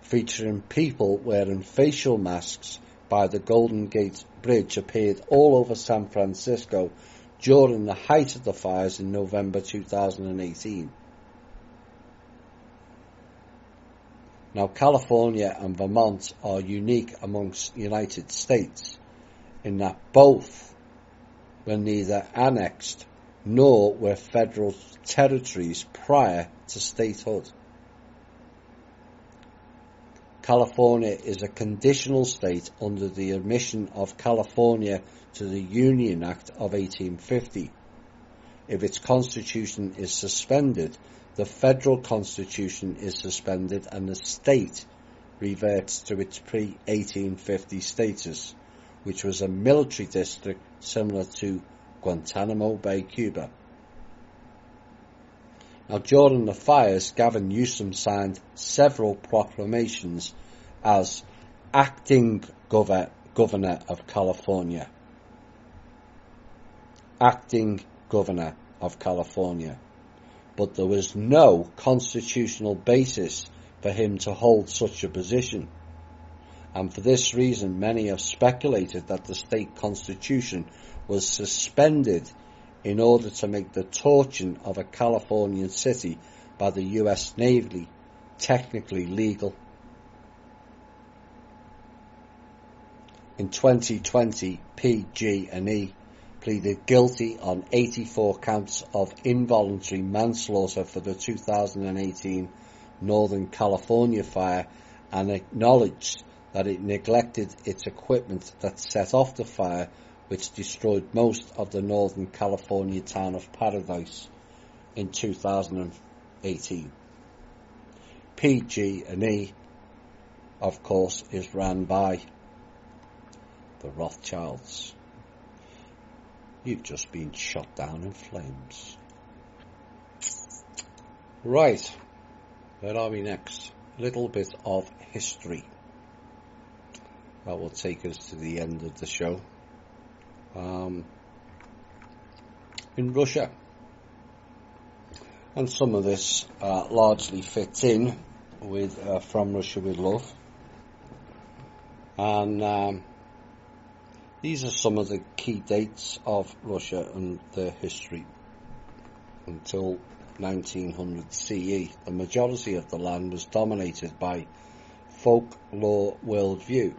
featuring people wearing facial masks by the Golden Gate Bridge, appeared all over San Francisco during the height of the fires in November 2018. Now, California and Vermont are unique amongst United States in that both were neither annexed nor were federal territories prior to statehood. California is a conditional state under the admission of California to the Union Act of 1850. If its constitution is suspended, the federal constitution is suspended and the state reverts to its pre-1850 status, which was a military district similar to Guantanamo Bay, Cuba. Now, during the fires, Gavin Newsom signed several proclamations as acting governor of California. Acting governor of California. But there was no constitutional basis for him to hold such a position. And for this reason, many have speculated that the state constitution was suspended in order to make the torching of a Californian city by the US Navy technically legal. In 2020, PG&E pleaded guilty on 84 counts of involuntary manslaughter for the 2018 Northern California fire and acknowledged that it neglected its equipment that set off the fire, which destroyed most of the Northern California town of Paradise in 2018. PG&E, of course, is run by the Rothschilds. You've just been shot down in flames. Right, where are we next? A little bit of history. That will take us to the end of the show. In Russia. And some of this largely fits in with From Russia with Love. And these are some of the key dates of Russia and their history. Until 1900 CE, the majority of the land was dominated by folklore worldview,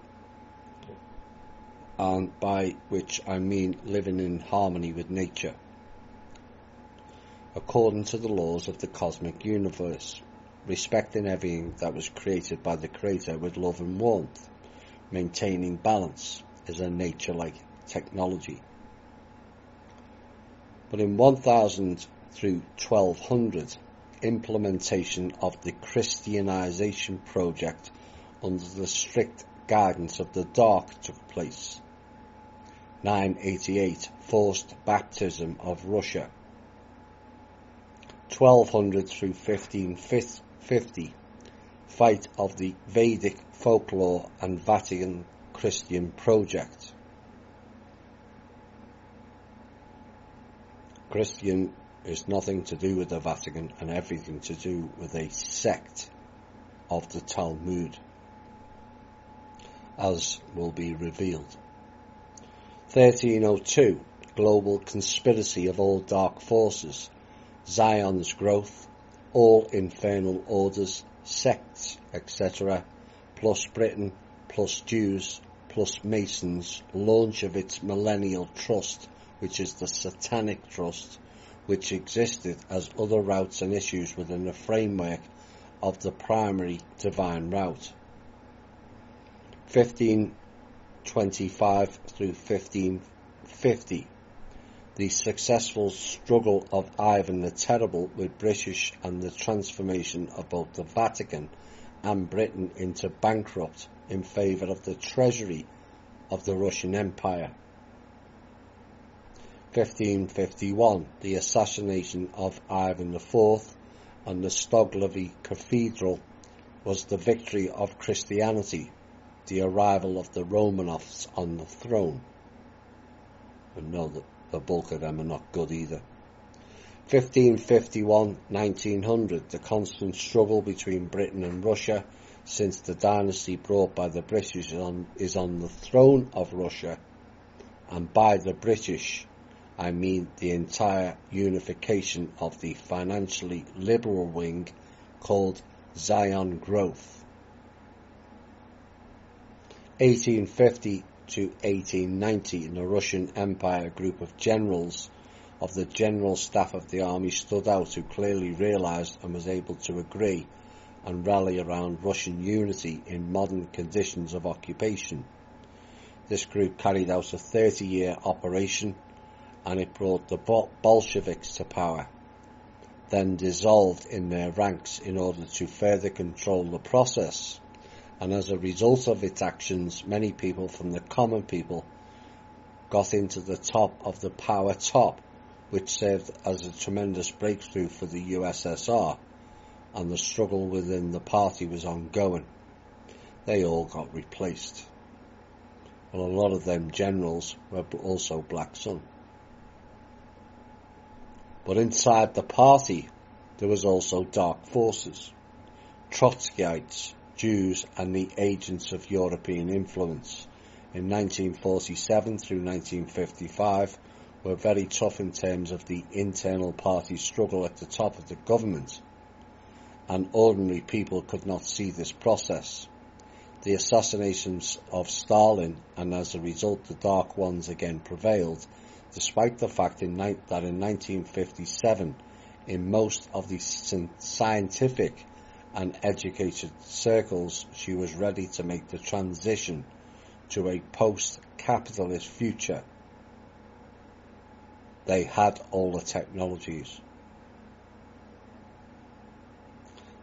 and by which I mean living in harmony with nature, according to the laws of the cosmic universe, respecting everything that was created by the Creator with love and warmth, maintaining balance is a nature-like technology. But in 1000 through 1200, implementation of the Christianization project under the strict guidance of the Dark took place. 988, forced baptism of Russia. 1200 through 1550, fight of the Vedic folklore and Vatican Christian project. Christian is nothing to do with the Vatican and everything to do with a sect of the Talmud, as will be revealed. 1302, global conspiracy of all dark forces, Zion's growth, all infernal orders, sects, etc., plus Britain, plus Jews, plus Masons, launch of its millennial trust, which is the Satanic Trust, which existed as other routes and issues within the framework of the primary divine route. 1525 through 1550, the successful struggle of Ivan the Terrible with British and the transformation of both the Vatican and Britain into bankrupt in favour of the treasury of the Russian Empire. 1551, the assassination of Ivan IV and the Stoglovy Cathedral was the victory of Christianity, the arrival of the Romanovs on the throne. And know that the bulk of them are not good either. 1551-1900, the constant struggle between Britain and Russia since the dynasty brought by the British is on the throne of Russia, and by the British I mean the entire unification of the financially liberal wing called Zion Growth. 1850 to 1890, in the Russian Empire, a group of generals of the General Staff of the Army stood out who clearly realised and was able to agree and rally around Russian unity in modern conditions of occupation. This group carried out a 30-year operation, and it brought the Bolsheviks to power, then dissolved in their ranks in order to further control the process. And as a result of its actions, many people from the common people got into the top of the power top, which served as a tremendous breakthrough for the USSR, and the struggle within the party was ongoing. They all got replaced. Well, a lot of them generals were also Black Sun. But inside the party, there was also dark forces, Trotskyites, Jews and the agents of European influence. In 1947 through 1955 were very tough in terms of the internal party struggle at the top of the government, and ordinary people could not see this process. The assassinations of Stalin, and as a result the Dark Ones again prevailed, despite the fact that in 1957 in most of the scientific and educated circles she was ready to make the transition to a post-capitalist future. They had all the technologies.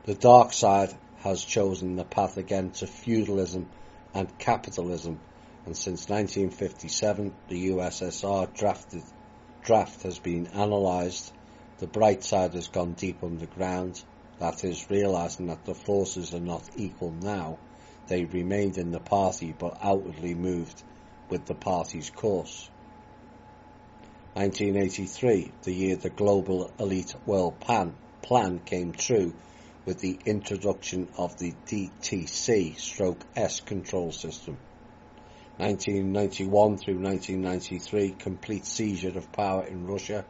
The dark side has chosen the path again to feudalism and capitalism, and since 1957 the USSR draft has been analysed The bright side has gone deep underground, that is, realising that the forces are not equal now. They remained in the party but outwardly moved with the party's course. 1983, the year the Global Elite World Plan came true with the introduction of the DTC/S control system. 1991 through 1993, complete seizure of power in Russia.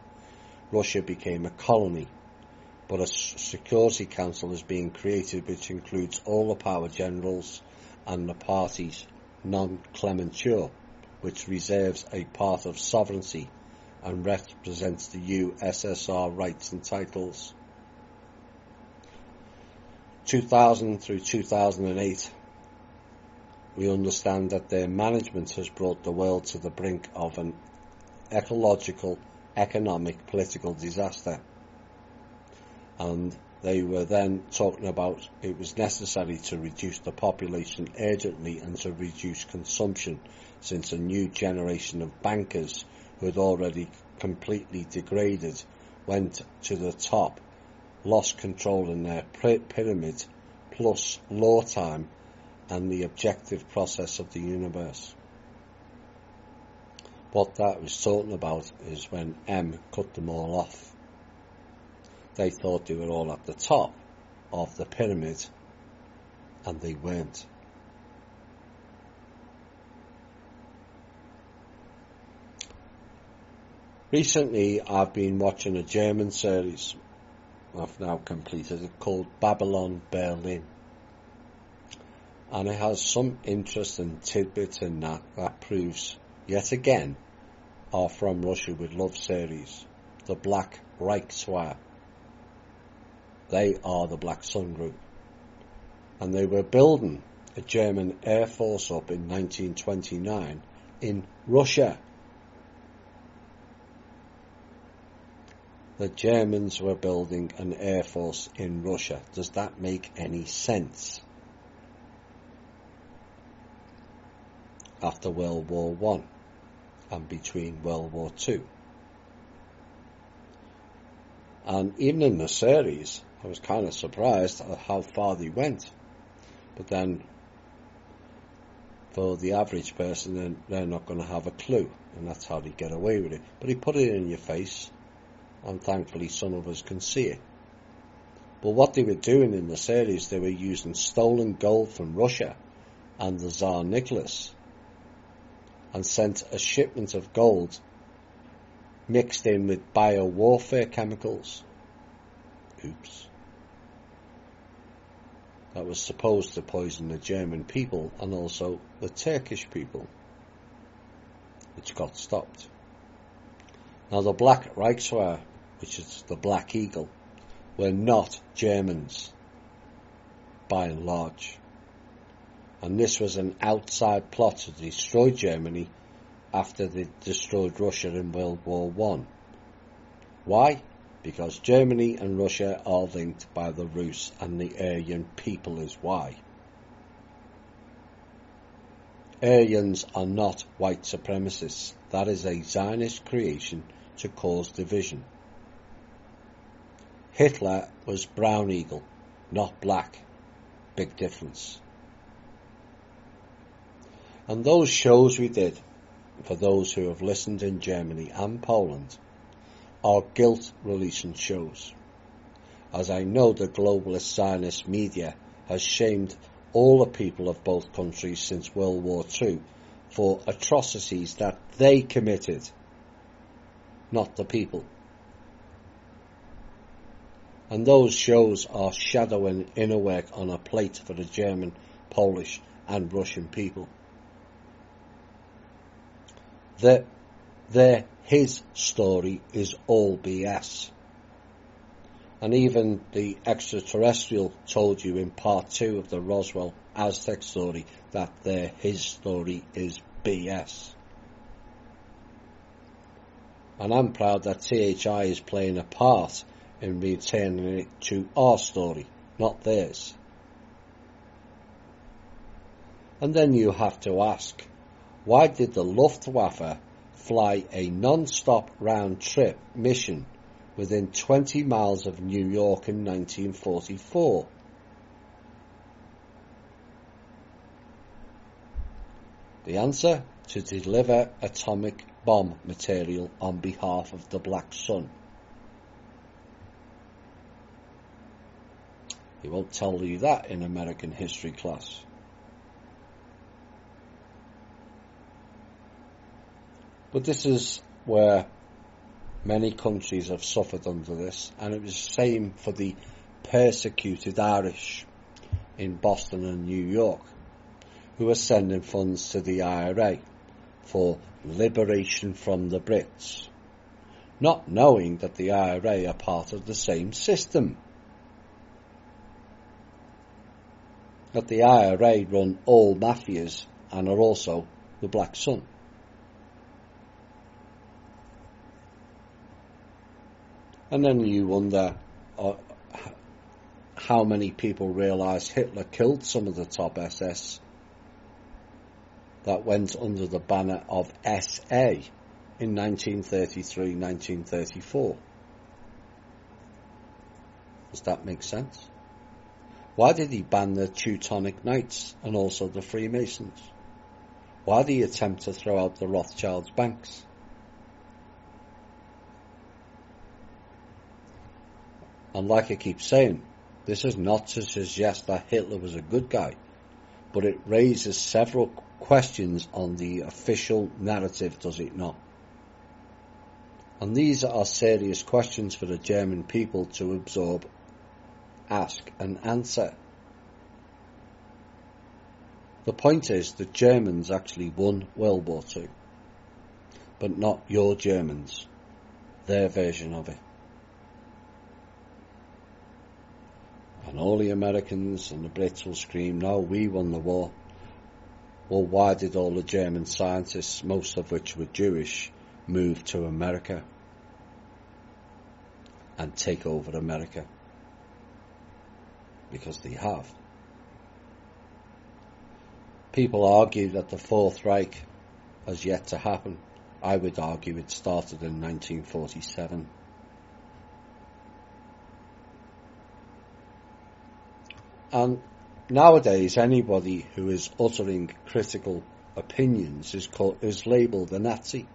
Russia became a colony, but a Security Council is being created which includes all the power generals and the party's nomenclature, which reserves a part of sovereignty and represents the USSR rights and titles. 2000 through 2008, we understand that their management has brought the world to the brink of an ecological, economic, political disaster. And they were then talking about it was necessary to reduce the population urgently and to reduce consumption, since a new generation of bankers who had already completely degraded went to the top, lost control in their pyramid, plus law time and the objective process of the universe. What that was talking about is when M cut them all off. They thought they were all at the top of the pyramid, and they weren't. Recently, I've been watching a German series, I've now completed it, called Babylon Berlin. And it has some interesting tidbits in that proves, yet again, our From Russia with Love series, the Black Reichswehr. They are the Black Sun Group. And they were building a German Air Force up in 1929 in Russia. The Germans were building an Air Force in Russia. Does that make any sense? After World War I and between World War II. And even in the series, I was kind of surprised at how far they went. But then, for the average person, they're not going to have a clue. And that's how they get away with it. But he put it in your face. And thankfully some of us can see it. But what they were doing in the series, they were using stolen gold from Russia and the Tsar Nicholas, and sent a shipment of gold mixed in with bio-warfare chemicals. Oops. That was supposed to poison the German people and also the Turkish people, which got stopped. Now the Black Reichswehr, which is the Black Eagle, were not Germans, by and large. And this was an outside plot to destroy Germany after they destroyed Russia in World War I. Why? Because Germany and Russia are linked by the Rus, and the Aryan people is why. Aryans are not white supremacists. That is a Zionist creation to cause division. Hitler was brown eagle, not black. Big difference. And those shows we did, for those who have listened in Germany and Poland, are guilt-releasing shows. As I know the globalist Zionist media has shamed all the people of both countries since World War II for atrocities that they committed, not the people. And those shows are shadow and inner work on a plate for the German, Polish and Russian people. His story is all BS. And even the extraterrestrial told you in part 2 of the Roswell Aztec story that his story is BS. And I'm proud that THI is playing a part in returning it to our story, not theirs. And then you have to ask, why did the Luftwaffe fly a non-stop round-trip mission within 20 miles of New York in 1944? The answer: to deliver atomic bomb material on behalf of the Black Sun. He won't tell you that in American history class. But this is where many countries have suffered under this, and it was the same for the persecuted Irish in Boston and New York, who were sending funds to the IRA for liberation from the Brits, not knowing that the IRA are part of the same system. That the IRA run all mafias and are also the Black Sun. And then you wonder how many people realise Hitler killed some of the top SS that went under the banner of SA in 1933-1934. Does that make sense? Why did he ban the Teutonic Knights and also the Freemasons? Why did he attempt to throw out the Rothschilds' banks? And like I keep saying, this is not to suggest that Hitler was a good guy, but it raises several questions on the official narrative, does it not? And these are serious questions for the German people to absorb, ask and answer. The point is, the Germans actually won World War II, but not your Germans, their version of it. And all the Americans and the Brits will scream, no, we won the war. Well, why did all the German scientists, most of which were Jewish, move to America and take over America? Because they have. People argue that the Fourth Reich has yet to happen. I would argue it started in 1947. And nowadays, anybody who is uttering critical opinions is labelled a Nazi.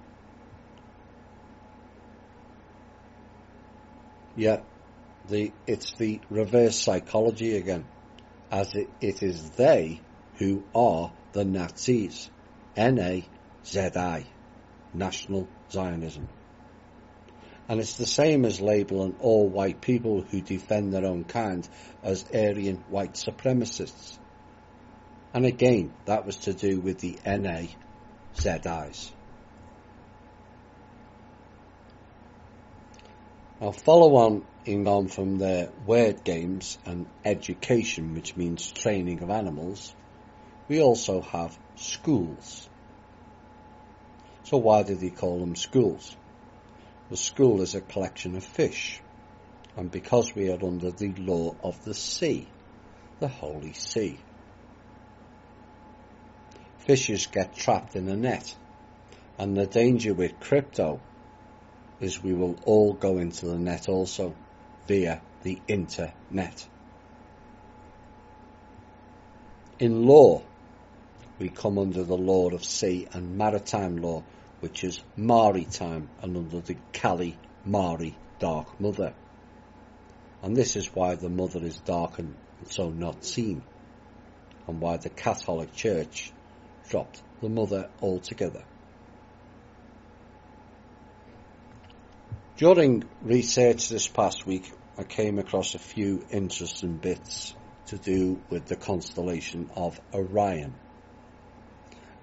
Yet, it's the reverse psychology again, as it is they who are the Nazis. N-A-Z-I, National Zionism. And it's the same as labelling all white people who defend their own kind as Aryan white supremacists. And again, that was to do with the NAZIs. Now, follow on from their word games and education, which means training of animals, we also have schools. So why did he call them schools? The school is a collection of fish, and because we are under the law of the sea, the Holy See. Fishes get trapped in a net, and the danger with crypto is we will all go into the net also, via the internet. In law, we come under the law of sea and maritime law, which is maritime and under the Kali Mari Dark Mother. And this is why the mother is dark and so not seen, and why the Catholic Church dropped the mother altogether. During research this past week, I came across a few interesting bits to do with the constellation of Orion,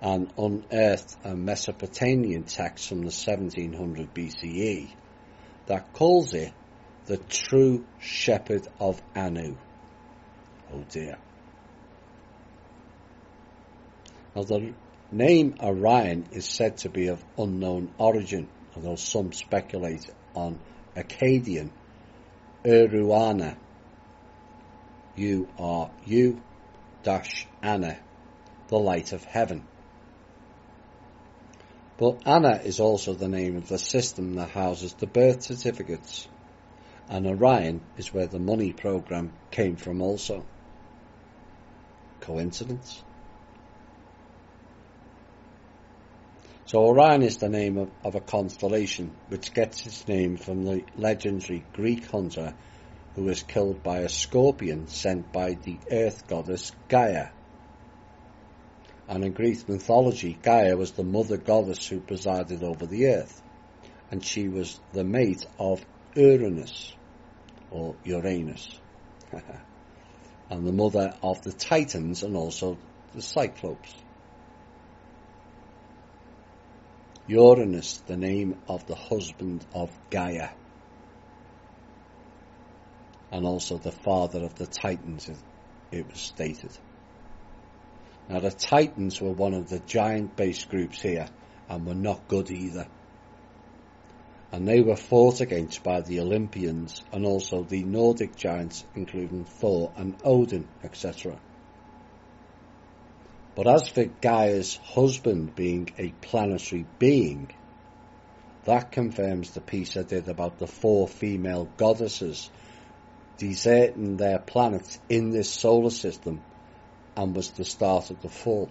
and unearthed a Mesopotamian text from the 1700 BCE that calls it the true shepherd of Anu. Oh dear. Now the name Orion is said to be of unknown origin, although some speculate on Akkadian Uruana, U-R-U-Anna, the light of heaven. But Anna is also the name of the system that houses the birth certificates And Orion is where the money program came from also. Coincidence? So Orion is the name of a constellation which gets its name from the legendary Greek hunter who was killed by a scorpion sent by the earth goddess Gaia. And in Greek mythology, Gaia was the mother goddess who presided over the earth, and she was the mate of Uranus, or Uranus, and the mother of the Titans and also the Cyclopes. Uranus, the name of the husband of Gaia, and also the father of the Titans, it was stated. Now the Titans were one of the giant base groups here, and were not good either. And they were fought against by the Olympians and also the Nordic giants, including Thor and Odin, etc. But as for Gaia's husband being a planetary being, that confirms the piece I did about the 4 female goddesses deserting their planets in this solar system, and was the start of the fall.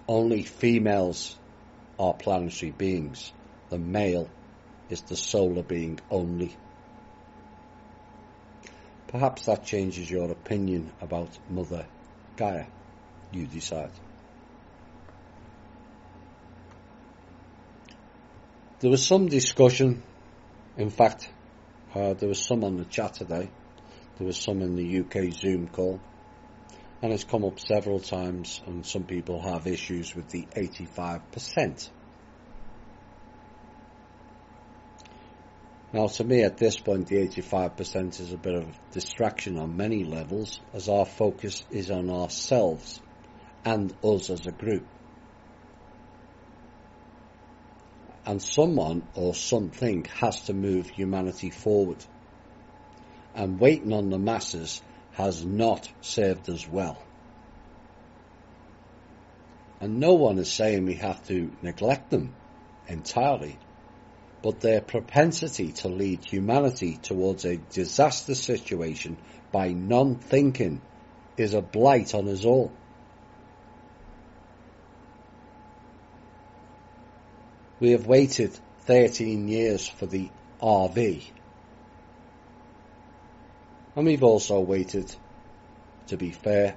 Only females are planetary beings. The male is the solar being only. Perhaps that changes your opinion about Mother Gaia. You decide. There was some discussion. In fact, there was some on the chat today. There was some in the UK Zoom call. And it's come up several times, and some people have issues with the 85%. Now, to me, at this point, the 85% is a bit of a distraction on many levels, as our focus is on ourselves and us as a group. And someone or something has to move humanity forward. And waiting on the masses has not served us well. And no one is saying we have to neglect them entirely, but their propensity to lead humanity towards a disaster situation by non-thinking is a blight on us all. We have waited 13 years for the RV. And we've also waited, to be fair,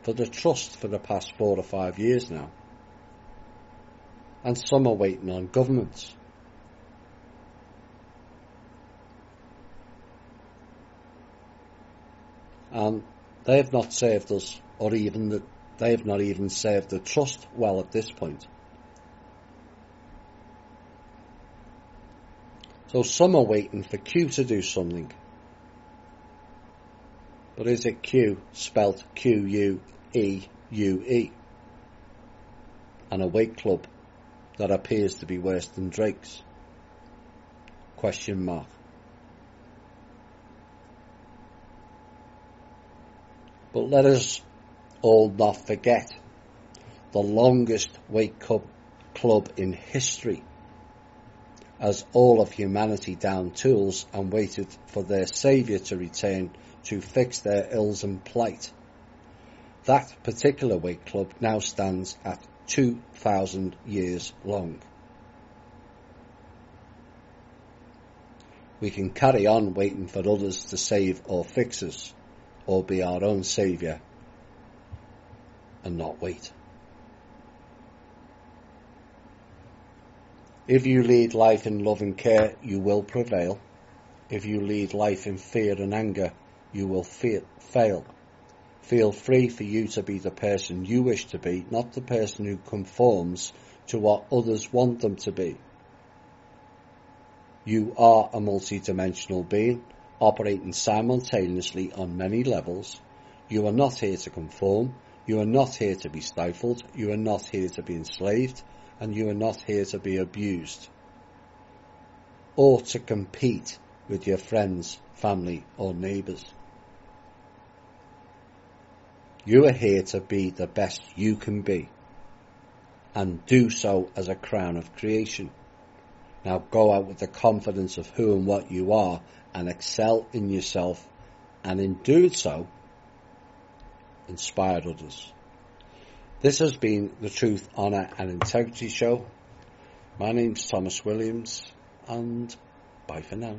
for the trust for the past 4 or 5 years now. And some are waiting on governments. And they have not served us, or even they have not even served the trust well at this point. So some are waiting for Q to do something. But is it Q spelt Q-U-E-U-E? And a weight club that appears to be worse than Drake's? Question mark. But let us all not forget the longest weight club in history, as all of humanity downed tools and waited for their saviour to return to fix their ills and plight. That particular weight club now stands at 2,000 years long. We can carry on waiting for others to save or fix us, or be our own saviour, and not wait. If you lead life in love and care, you will prevail. If you lead life in fear and anger, you will fail. Feel free for you to be the person you wish to be, not the person who conforms to what others want them to be. You are a multi-dimensional being, operating simultaneously on many levels. You are not here to conform. You are not here to be stifled. You are not here to be enslaved. And you are not here to be abused, or to compete with your friends, family, or neighbours. You are here to be the best you can be, and do so as a crown of creation. Now go out with the confidence of who and what you are and excel in yourself, and in doing so, inspire others. This has been the Truth, Honour and Integrity Show. My name's Thomas Williams, and bye for now.